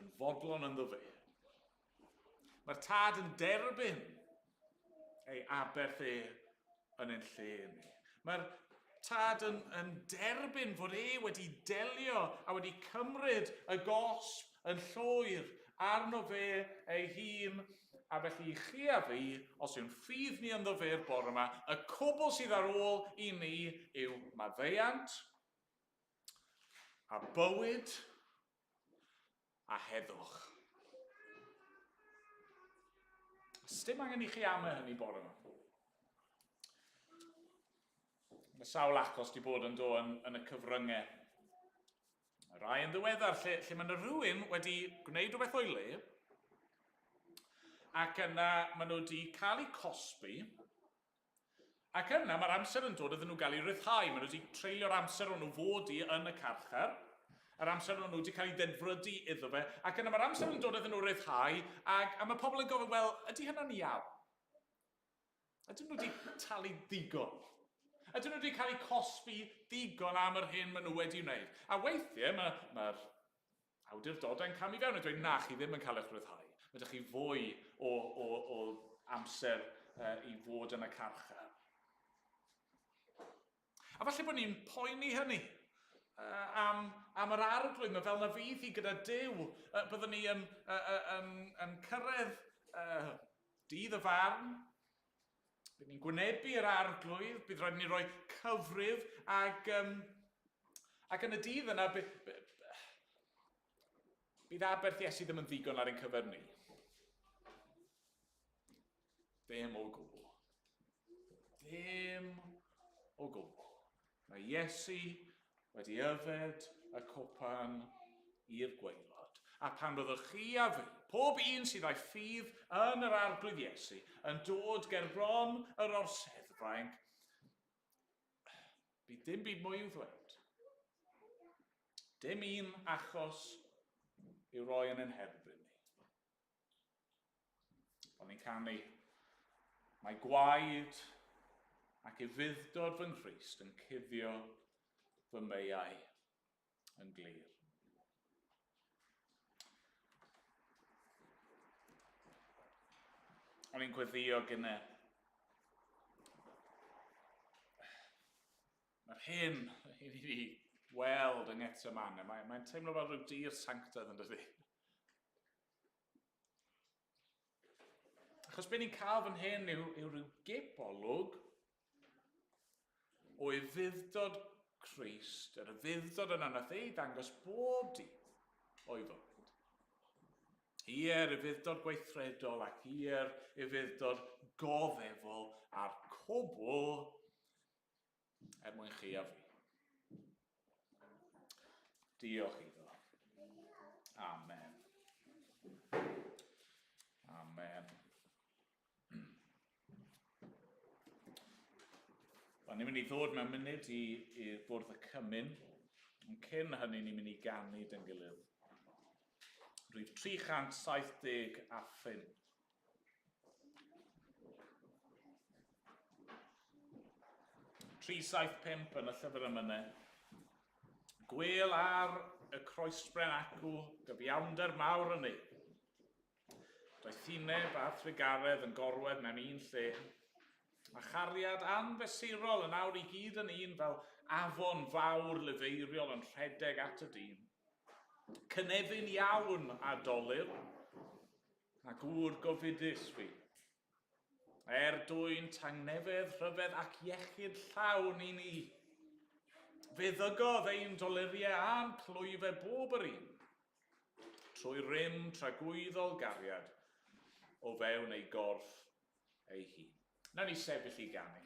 yn fodlon yn ddyfu. Mae'r tad yn derbyn ei aberth yn ein lle ni. Mae'r tad yn derbyn fod wedi delio a wedi cymryd y gosb yn llwyr arno fe ei hun, a felly chi a fi, os yw'n ffydd ni yn ddyfu'r bore yma, y cwbl sydd ar ôl i ni yw maddeuant, a bywyd, a heddwch. Sdim angen i chi am hynny bore yma. Mae sawl achos di bod yn dod yn y cyfryngau. Rai yn ddiweddar lle mae rhywun wedi gwneud rhywbeth o'i le, ac yna maen nhw wedi cael eu cosbi, ac yna mae'r amser yn dod iddyn nhw gael eu ryddhau. Maen nhw wedi treulio'r amser o'n nhw fod i yn y carchar, yr amser o'n nhw wedi cael ei ddedfrydu iddo fe, ac yna mae'r amser yn dod iddyn nhw ryddhau, a mae pobl yn gofyn, wel, ydy hynna'n iawn? Ydyn nhw wedi talu ddigon? Ydyn nhw wedi cael eu cosbi ddigon am yr hyn maen nhw wedi wneud? A weithiau mae'r awdurdodau'n cam i fewn a dweud, na, chi ddim yn cael eich ryddhau. Mae ydych chi fwy o amser i fod yn y carchar. A falle bod ni'n poeni hynny am yr arglwydd, mae fel na fydd hi gyda Duw. Byddwn ni yn cyrraedd dydd y farn. Bydd ni'n gwynebu'r arglwydd, bydd rhaid ni roi cyfrif ac yn y dydd yna bydd aberth Iesu ddim yn ddigon ar ein cyfer ni. Ddim o gwbl. Ddim o gwbl. Mae Iesu wedi yfed y cwpan i'r gwaelod. A pan roeddech chi a fi, Pob un sydd â'i ffydd yn yr arglwydd Iesu yn dod ger bron yr orseddfrainc. Bydd dim byd mwy i'w ddweud. Dim un achos i'w roi yn ein herbyn ni. Ond ni'n canu, mae gwaed ac i fuddod fy Nghrist yn cuddio fy meiau yn glir. O'n i'n gweddio gyne. Mae'r hyn i ni weld yng Nghetsemane, mae'n teimlo fel rhyw dir sanctaidd yn dydi. Achos be ni'n cael fan hyn yw rhyw gip olwg o'i fuddod Crist, yr fuddod yna nath ei dangos bob dydd o'i fywyd. Hier y fuddod gweithredol ac hier y fuddod goddefol a'r cwbl mwyn chi a fi. Diolch iddo. Amen. Amen. Ni'n mynd i ddod mewn munud i bwrdd y cymyn, ond cyn hynny ni'n mynd i ganu dyn gilydd. Rwyf 370 a ffyn. Tri saith pump yn y llyfr yma. Gwyl ar y croesbren acw, gyfiawnder mawr yn ei. Doedd thineb a thrigaredd yn gorwedd mewn un lle. A chariad anfesurol yn awr i gyd yn un fel afon fawr lyfeiriol yn rhedeg at y dyn. Cynefin iawn a dolir, ac wr gofidus fi. Dwy'n tangnefedd, rhyfedd ac iechyd llawn i ni. Feddygodd ein doliriau a'n clwyfau bob yr un, trwy rym tragwyddol gariad o fewn ei gorff ei hun. Nawn ni sefyll i ganu.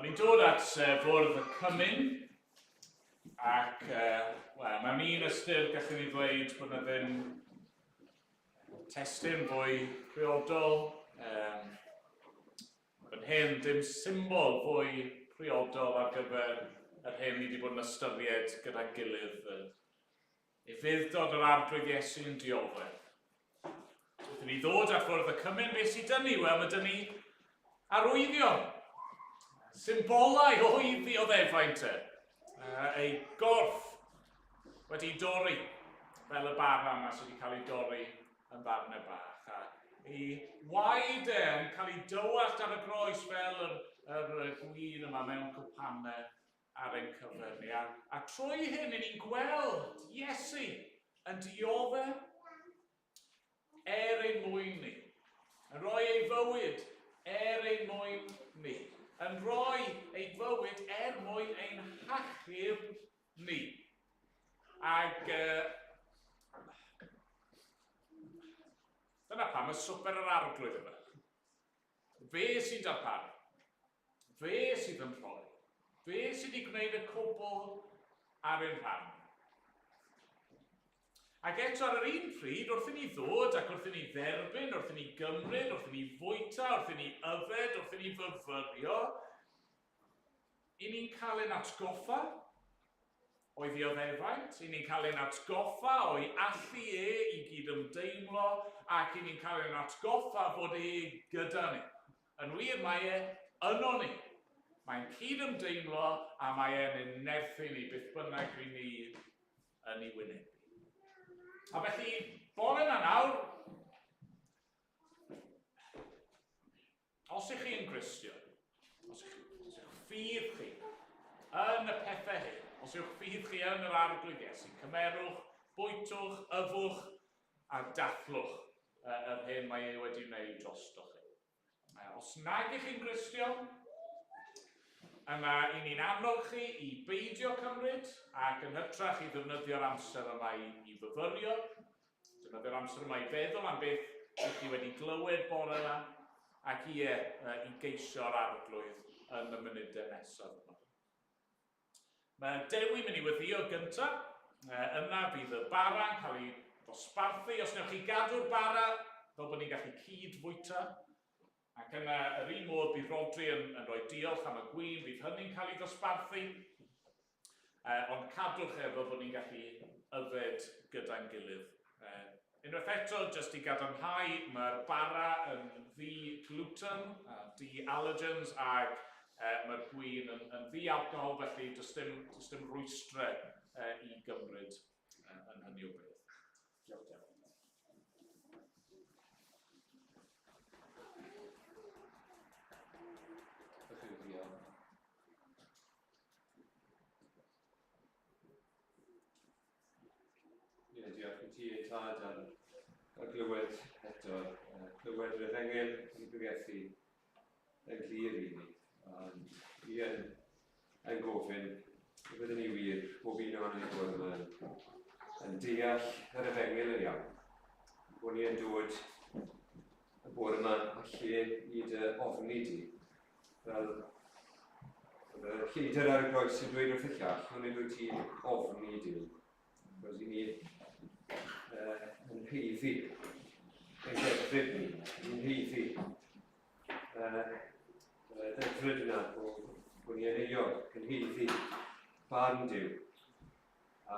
O'n i'n dod at fwrdd y Cymyn, ac mewn un ystyr gallwn ni ddweud bod yna ddim testyn fwy priodol, yn hyn dim symbol fwy priodol ar gyfer yr hyn ni wedi bod yn ystyried gyda'n gilydd. I fuddod yr arglwydd Iesu'n dioddef. Wnaethon ni ddod at fwrdd y Cymyn, beth sydd dyn ni? Wel, mae dyn ni arwyddion. Symbolau o ddioddefaint e. Ei gorff wedi dorri fel y bara yma sydd wedi cael ei dorri yn ddarnau bach. A ei waed e yn cael ei dywallt ar y groes fel yr gwyn yma mewn cwpanau ar ein cyfer ni. A trwy hyn, ni'n gweld Iesu yn dioddef ein mwyn ni. Yn rhoi ei fywyd ein mwyn ni. Yn rhoi ei fywyd mwyn ein hachub ni. Ac dyna pam y swper yr arglwydd yma. Fe sy'n darparu. Fe sydd yn rhoi. Fe sydd wedi gwneud y cwbl ar ein rhan. Ac eto ar yr un pryd, wrth i ni ddod ac wrth i ni dderbyn, wrth i ni gymryd, wrth i ni fwyta, wrth i ni yfed, wrth i ni fyfyrio, i ni'n cael ein atgoffa o'i ddioddefaint, i ni'n cael ein atgoffa o'i allu i gyd ymdeimlo, ac i ni'n cael ein atgoffa fod gyda ni. Yn wir, mae yno ni. Mae'n cyd ymdeimlo a mae e'n unerthu ni beth bynnag i ni yn ei wynebu. A felly, bore yna nawr, os ych chi yn Gristion, os ych ffydd chi yn y pethau hyn, os yw'ch ffydd chi yn yr arglwydd Iesu, cymerwch, bwytwch, yfwch a dathlwch yr hyn mae ei wedi wneud drostoch chi. Os nag ych chi'n Gristion, yna i ni'n annog chi i beidio cymryd ac yn hytrach i ddefnyddio'r amser yma i fyfyrio, defnyddio'r amser yma i feddwl am beth ych chi wedi glywed bore yma ac i geisio'r arglwydd yn y munudau nesaf yma. Mae Dewi mynd i weddio gyntaf, yna fydd y bara'n cael ei ddosbarthu. Os newch chi gadw'r bara, fel bod ni'n gallu cydfwyta. Ac yna, yr un modd bydd Rodri yn rhoi diolch am y gwyn, bydd hynny'n cael ei ddosbarthu. Ond cadwch fel bod ni'n gallu yfed gyda'n gilydd. Unwaith eto, jyst i gadarnhau, mae'r bara yn ddi-gluten, di-allergens, ac mae'r gwyn yn ddi-alcohol, felly does dim rwystrau i gymryd yn hynny o beth. Diolch, Dewi. Diolch i ti ei tad am glywed eto, glywed yr efengel i gyfieithu yn glir i ni. Ond i yn gofyn, byddwn ni wir, bob un o'n ei bod yma yn deall yr efengel yn iawn. Bod ni yn dod y bore yma allu i dy ofni di. Fel y lleidr ar y groes sy'n dweud wrth y llall, hwn yn dweud ti ofni di. Roedd i ni yn heiddi, yn ddedfryd ni, yn heiddi. Ddedfryd yna bod ni yn eio, yn heiddi barn Duw. A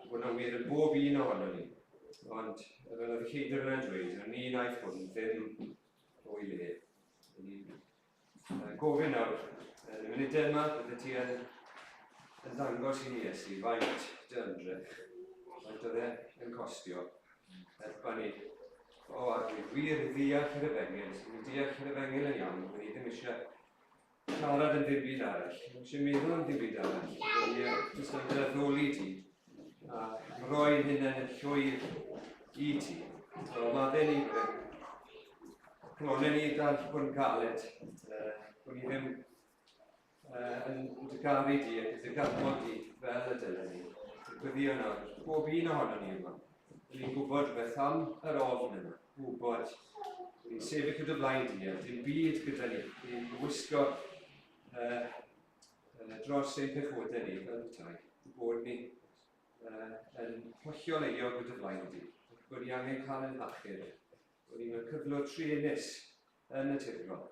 bod yna wir yn bob un ohono ni. Ond fel oedd y lleidr yna'n dweud, yn ni wnaeth hwn ddim o'i le. Ni'n gofyn nawr, yn y munudau yma, bydde ti yn ddangos i ni Iesu faint dy ymdrech, faint oedd e'n costio, erbyn ni, wir i ddeall yr efengel, sy'n deall yr efengel yn iawn, bod ni ddim eisiau siarad yn ddim byd arall, ddim eisiau meddwl yn ddim byd arall, bod ni jyst yn dyddoli ti, a roi'n hyn yn llwyr i ti. So madde ni, clonen ni dal bod yn caled, bod ni ddim yn dygaru di ac yn dygarmod di fel y dylen ni. Gwyddio nawr, bob un ohono ni yma, ni'n gwybod beth am yr ofn yna. Gwybod, ni'n sefyll gyda blaen di, a dim byd gyda ni. Ni'n wisgo dros ein pechodau ni fel tai. Bod ni yn hollol eio gyda blaen di. Bod ni angen cael yn hachub. Bod ni'n cyflwr trienus yn y tirfol.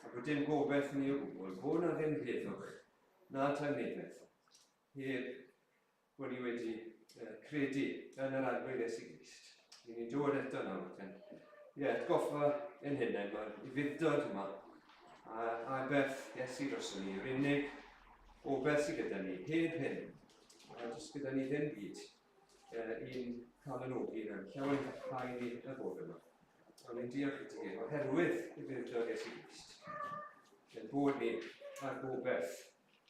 A bod dim gobeith ni o gwbl. Bod na ddim heddwch na tangnefedd. Heb bod ni wedi credu yn yr agwedd Iesu Grist. Ni'n dod eto nawr. Goffa yn hynny, mae'r fuddod yma a beth Iesu drosto ni, yw'r unig o beth sydd gyda ni, heb hyn. A jyst gyda ni ddim byd i'n cael yn ogi yn llawer rhai ni y bod yma. Ond ni'n diolch i ti oherwydd y fuddod Iesu Grist. Yn bod ni ar gobeith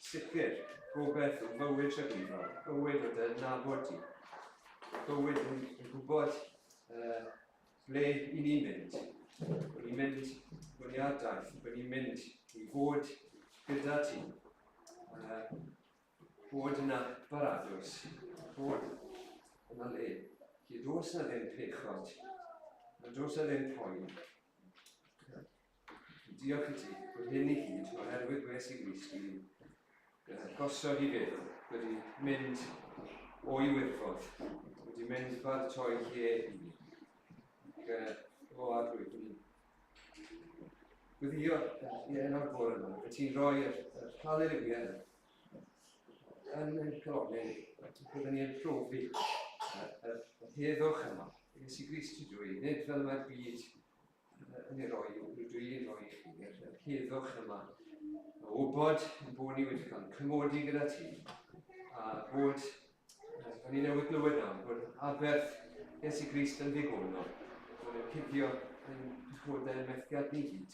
sicr, gobeith o fywyd trefnifol, bywyd o dy nabod ti, bywyd yn gwybod ble i ni'n mynd. Bod ni'n mynd, bod ni ar daith, bod ni'n mynd i fod gyda ti. Bod yna baradws, bod yna le. Lle dos na ddim pechod, a dos na ddim poen. Diolch i ti, bod hyn i gyd, oherwydd beth Iesu Grist i gosod i feddwl, wedi mynd o'i wirfodd, wedi mynd baratoi lle i ni. O adrwydd, gwyddio yn o'r bore yma, fe ti'n rhoi'r haleluia yn ein colonnau ni. Byddwn ni'n profi y heddwch yma, Iesu Grist i dwi, nid fel mae'r byd yn ei roi, dwi'n rhoi i chi, yr heddwch yma. O wybod yn bod ni wedi cael cymodi gyda ti, a bod ni'n newid glywed nawr, bod aberth Iesu Grist yn ddigonol, bod yn cuddio yn pechodau methiad ni gyd.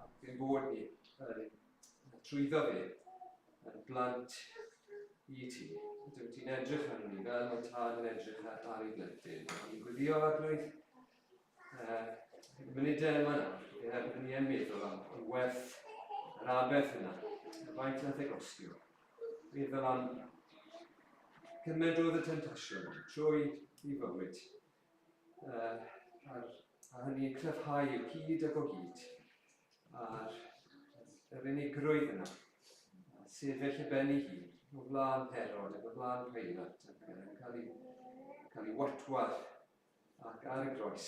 Ac yn bod ni trwyddo fe yn blant i ti. Ydw ti'n edrych arno ni fel mae tad yn edrych ar ei blentyn. Ni'n gwyddio arglwydd y munudau yma nawr, byddwn ni yn meddwl am y werth yr aberth yna, y faint nath ei gostio. Meddwl am cymaint oedd y tentasiwn trwy i fywyd. A hynny'n cryfhau i'w hyd ac o hyd. A'r unigrwydd yna, sefyll y ben ei hun, o flaen Herod ac o flaen Peilat, ac yn cael ei watwar ac ar y groes,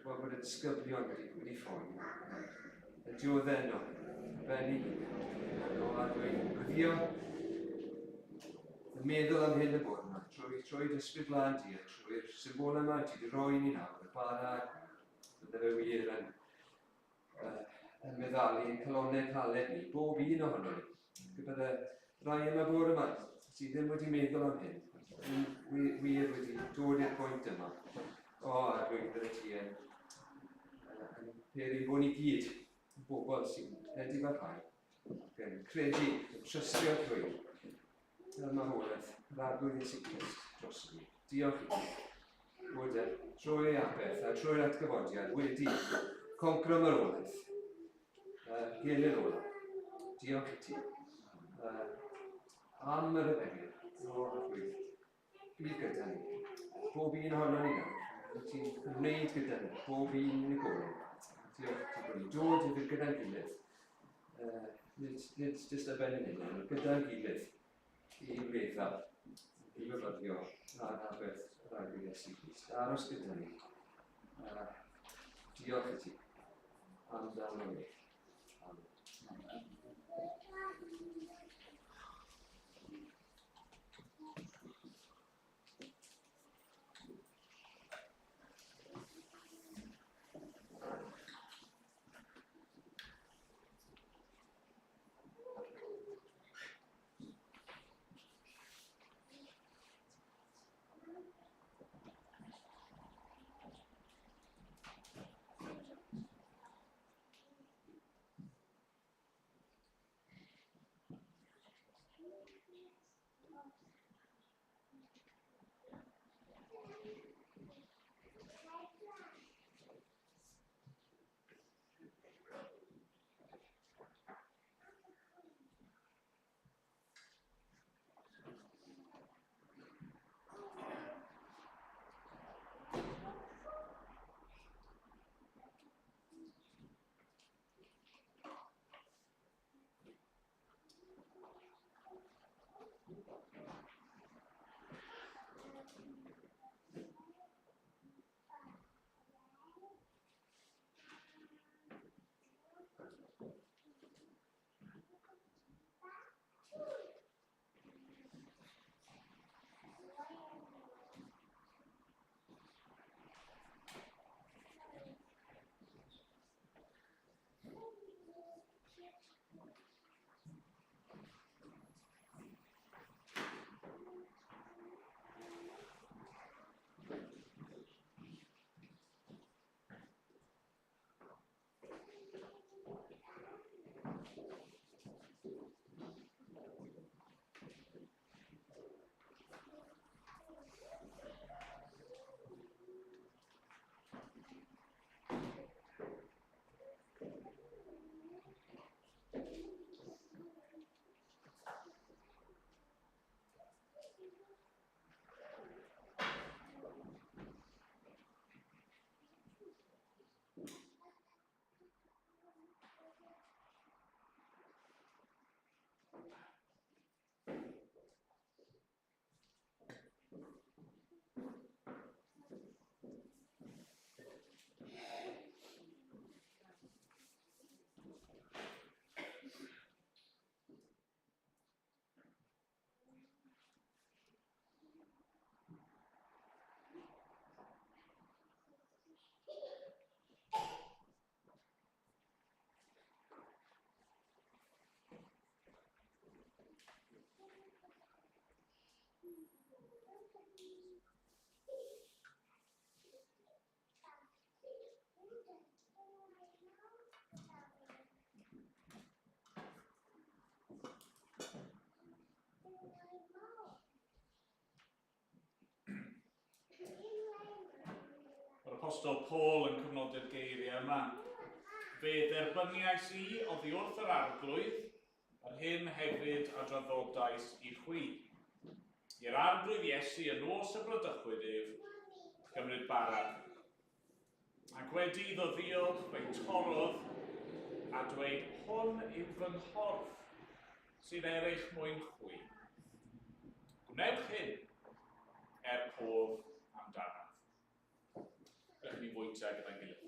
bod y disgyblion wedi ffoi. Y dioddau yno, ben ei hun, o adwyd gwyddio, yn meddwl am hyn y bod yma, trwy'r ysbryd blaen ti, trwy'r symbol yma ti wedi rhoi ni nawr, y bara, bydde fe wir yn meddalu yn colonnau caled ni, bob un ohono ni. Bydde rai yma bod yma, sydd ddim wedi meddwl am hyn, wir wedi dod i'r pwynt yma. A dwi'n bydde ti yn peri bod ni gyd, bobl sy'n edrych ar rhai, ac yn credu, yn trystio drwy, y marwolaeth, yr arglwydd Iesu Grist dros ni. Diolch i ti, bod trwy aberth a trwy'r atgyfodiad wedi concro marwolaeth, gelyn ola. Diolch i ti. Am yr efengyl, o arglwydd, bydd gyda ni. Bob un ohono ni nawr, ti'n gwneud gyda ni, bob un yn y gorau. Diolch i ti bod ni'n dod i fydd gyda'n gilydd. Nid jyst y ben yn hyn, ond gyda'n gilydd i weddau, i fyfyrio a'r aberth yr arglwydd Iesu Grist. Aros gyda ni. Diolch i ti. Am dan o ni. Amen. Mae'r apostol Paul yn cyfnodi'r geiriau yma. Fe dderbyniais I oddi wrth yr arglwydd, yr hyn hefyd a draddodais I chwi. I'r arglwydd Iesu yn os y brydychwyd ef, cymryd bara. Ac wedi ddyddio fe'i torodd a dweud hwn yw fy nghorff sydd eraill mwyn chwi. Gwnewch hyn pob amdano. Rydych ni fwyta gyda'n gilydd.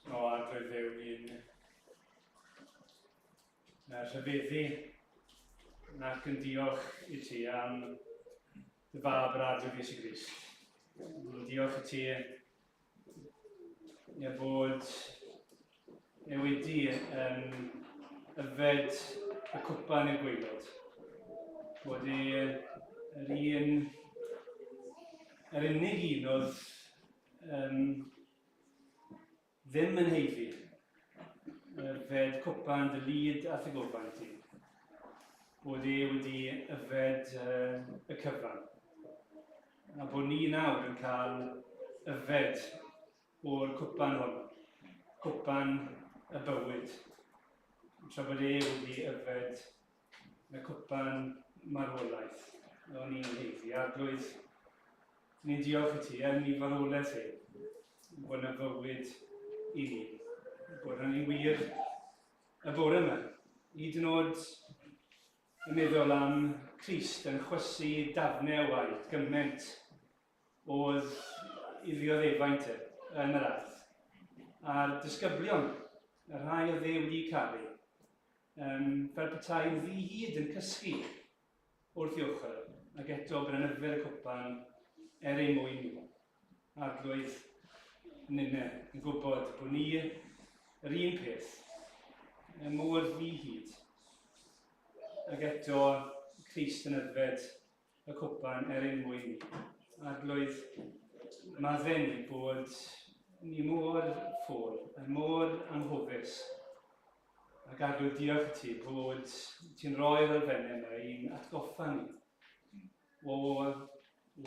O adrodd Dduw i'n rhyfeddu ac yn diolch I ti am dy fab yr adrodd Iesu Grist. Diolch I ti bod wedi yfed y cwpan i'r gwaelod. Bod yr unig un oedd ddim yn heiddi, yfed cwpan dy lyd a thygofan ti. Bod wedi yfed y cyfan. A bod ni nawr yn cael yfed o'r cwpan hwn. Cwpan y bywyd. Tra bod wedi yfed y cwpan marwolaeth. O'n ni'n heiddi. A blwydd, ni'n diolch I ti yn I farwolaeth bod yna fywyd I ni. Bod hynny'n wir y bore yma. Hyd yn oed yn meddwl am Crist yn chwysu dafnau o waith gymaint oedd I ddioddefaint yn yr arth. A'r disgyblion, y rhai o ddew wedi cael fel petai'n ddi hyd yn cysgu wrth I ochr ac eto bydd yn yfed y cwpan ei mwyn nhw. Arglwydd nynne yn gwybod bod ni yr un peth mor ddi hyd ac eto Crist yn yfed y cwpan ei mwyn ni. Arglwydd madden ni bod ni mor ffôl, mor anghofus ac arglwydd diolch I ti bod ti'n rhoi'r elfennau yma i'n atgoffa ni o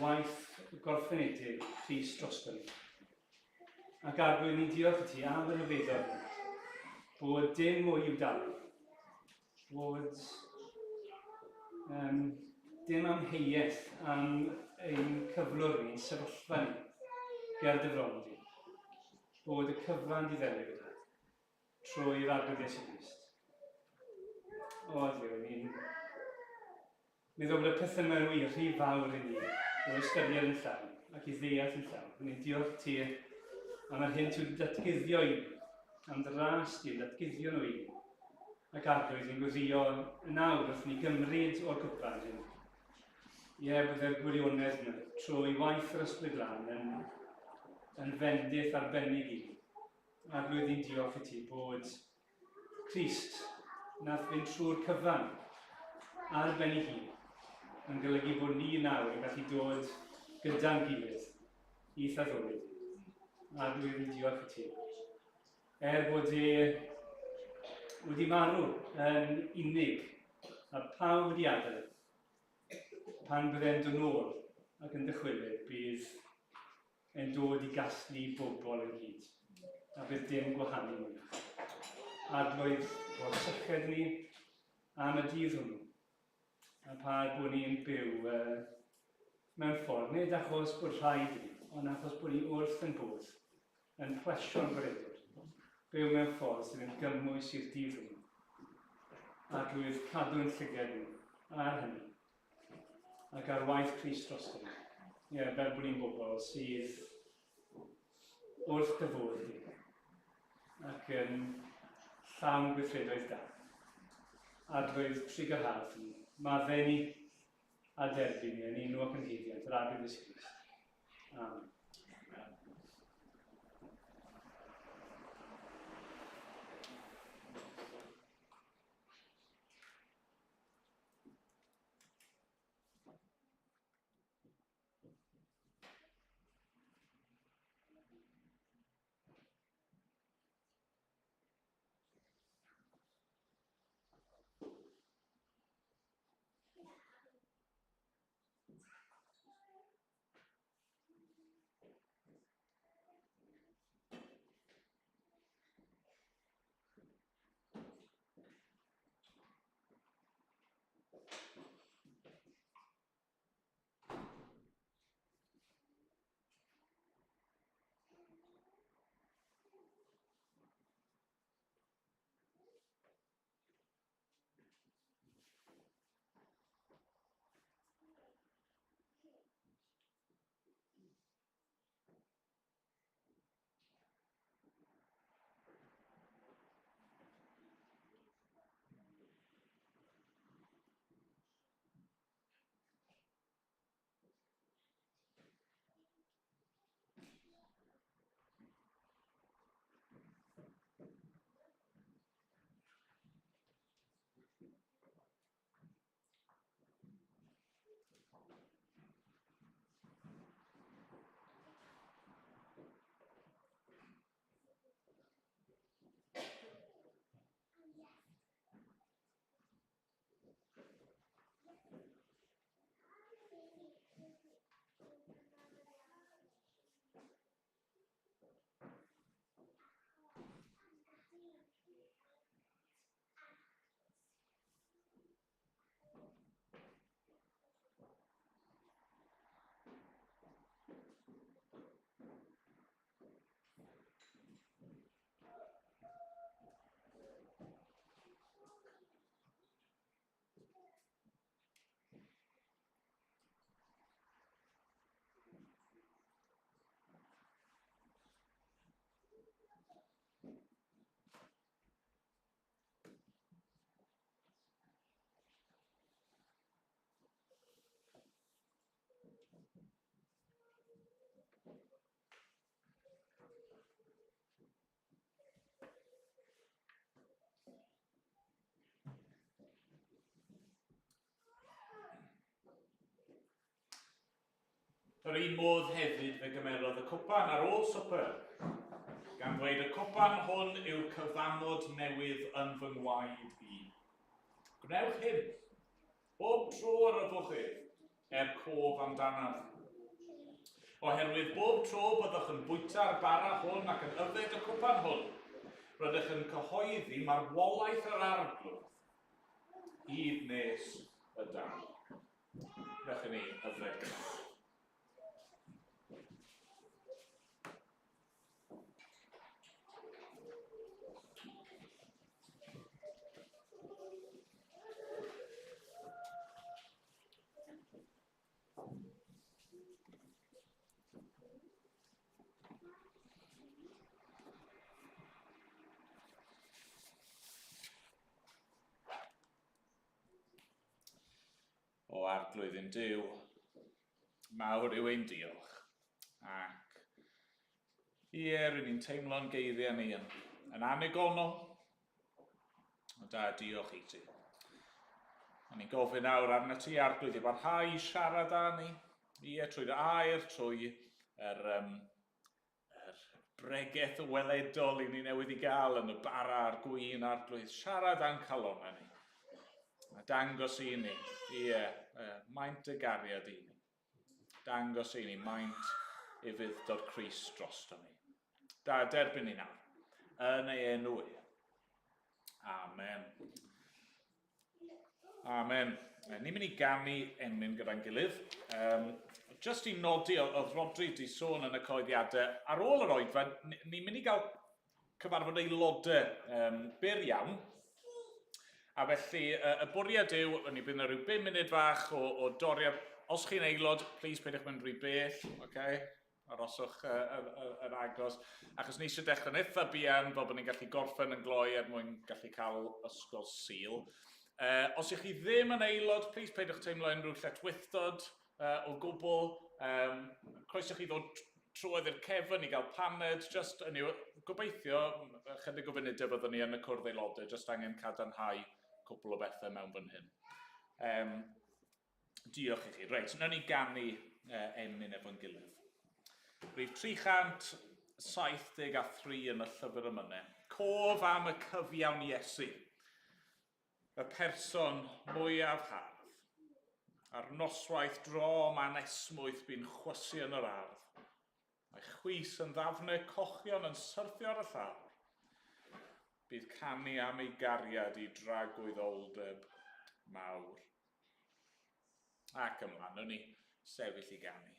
waith gorffenedig Crist drosto ni. Ac arglwydd ni'n diolch I ti am y rhyfeddod bod dim mwy i'w dalu, bod dim amheuaeth am ein cyflwr ni'n sefyllfa ni ger dyfron di, bod y cyfan di ddelu gyda trwy'r arglwydd Iesu Grist. O Dduw, ni'n meddwl bod y pethau mewn wir rhy fawr I ni o ystyried yn llawn ac I ddeall yn llawn. Ni'n diolch ti am yr hyn ti'n datguddio I ni, am dy ras ti'n datguddio nhw I ni. Ac arglwydd ni'n gweddio nawr wrth ni gymryd o'r cwpan hyn. Byddai'r gwirionedd yna trwy waith yr ysbryd glân yn fendith arbennig I ni. Arglwydd ni'n diolch I ti bod Crist nath fynd trwy'r cyfan ar ben I hun yn golygu bod ni nawr yn gallu dod gyda'n gilydd I thaddoli. Arglwydd ni'n diolch I ti. Bod wedi marw yn unig a pawb wedi adael. Pan byddai'n dod nôl ac yn dychwelyd bydd yn dod i gasglu bobl yn hyd. A bydd dim gwahanu mwy. Arglwydd o'r syched ni am y dydd hwnnw. A pa bod ni'n byw mewn ffordd, nid achos bod rhaid ni, ond achos bod ni wrth yn bodd, yn plesio'n gwredwr. Byw mewn ffordd sydd yn gymwys i'r dydd hwnnw. Arglwydd cadw'n llyged ni ar hynny. Ac ar waith Crist drosto ni. Fel bod ni'n bobl sydd wrth gyfodd ni. Ac yn llawn gweithredoedd da. Arglwydd trig yr hardd ni. Maddau ni a derbyn ni yn unol ac yn heiddiant yr arglwydd ysgrifft. Amen. Yr un modd hefyd fe gymerodd y cwpan ar ôl swper, gan ddweud y cwpan hwn yw'r cyfamod newydd yn fy ngwaed i. Gwnewch hyn, bob tro ar y fwchydd, cof amdanaf. Oherwydd bob tro byddwch yn bwyta'r bara hwn ac yn yfed y cwpan hwn, rydych yn cyhoeddi marwolaeth yr arglwydd, hyd nes y dan. Fechy ni yfed gyda. O arglwydd yn Duw, mawr yw ein diolch, ac rydyn ni'n teimlo'n geiriau ni yn anigonol, o da diolch i ti. A ni'n gofyn nawr arna ti arglwydd i barhau i siarad â ni, trwy'r air, trwy yr bregaeth weledol i ni newydd i gael yn y bara a'r gwyn arglwydd, siarad a'n calonna ni. A dangos i ni, maint y gariad i ni. Dangos i ni maint i fuddod Crist drosto ni. Da, derbyn ni nawr. Yn ei enw e. Amen. Amen. Ni'n mynd i ganu Emyr gyda'n gilydd. Just i nodi, oedd Rodri di sôn yn y coeddiadau, ar ôl yr oedfa, ni'n mynd i gael cyfarfod aelodau byr iawn. A felly, y bwriad yw, ni bydd yna rhyw 5 munud fach o doriad. Os chi'n aelod, please peidiwch mynd rhy beth, okay? Aroswch yr agos. Achos ni eisiau dechrau'n eitha buan, fel bod ni'n gallu gorffen yn gloi er mwyn gallu cael ysgol Sul. Os ych chi ddim yn aelod, please peidiwch teimlo unrhyw lletwythdod o gwbl. Croeso chi ddod trwydd i'r cefn i gael paned, just gobeithio chydig o funudau byddwn ni yn y cwrdd aelodau, just angen cadarnhau cwbl o bethau mewn fan hyn. Diolch i chi. Reit, wnawn ni ganu Emyr efo'n gilydd. Rhif 373 yn y llyfr yma. Cof am y cyfiawn Iesu. Y person mwyaf hardd. A'r noswaith drom anesmwyth bu'n chwysu yn yr ardd. Mae chwys yn ddafnau cochion yn syrthio ar y llaw. Bydd canu am ei gariad i dragwyddoldeb mawr. Ac ymlaen, nhw'n ni sefyll i ganu.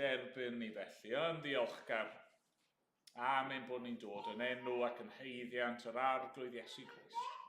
Derbyn ni felly yn ddiolchgar am ein bod ni'n dod yn enw ac yn heiddiant yr arglwydd Iesu Grist.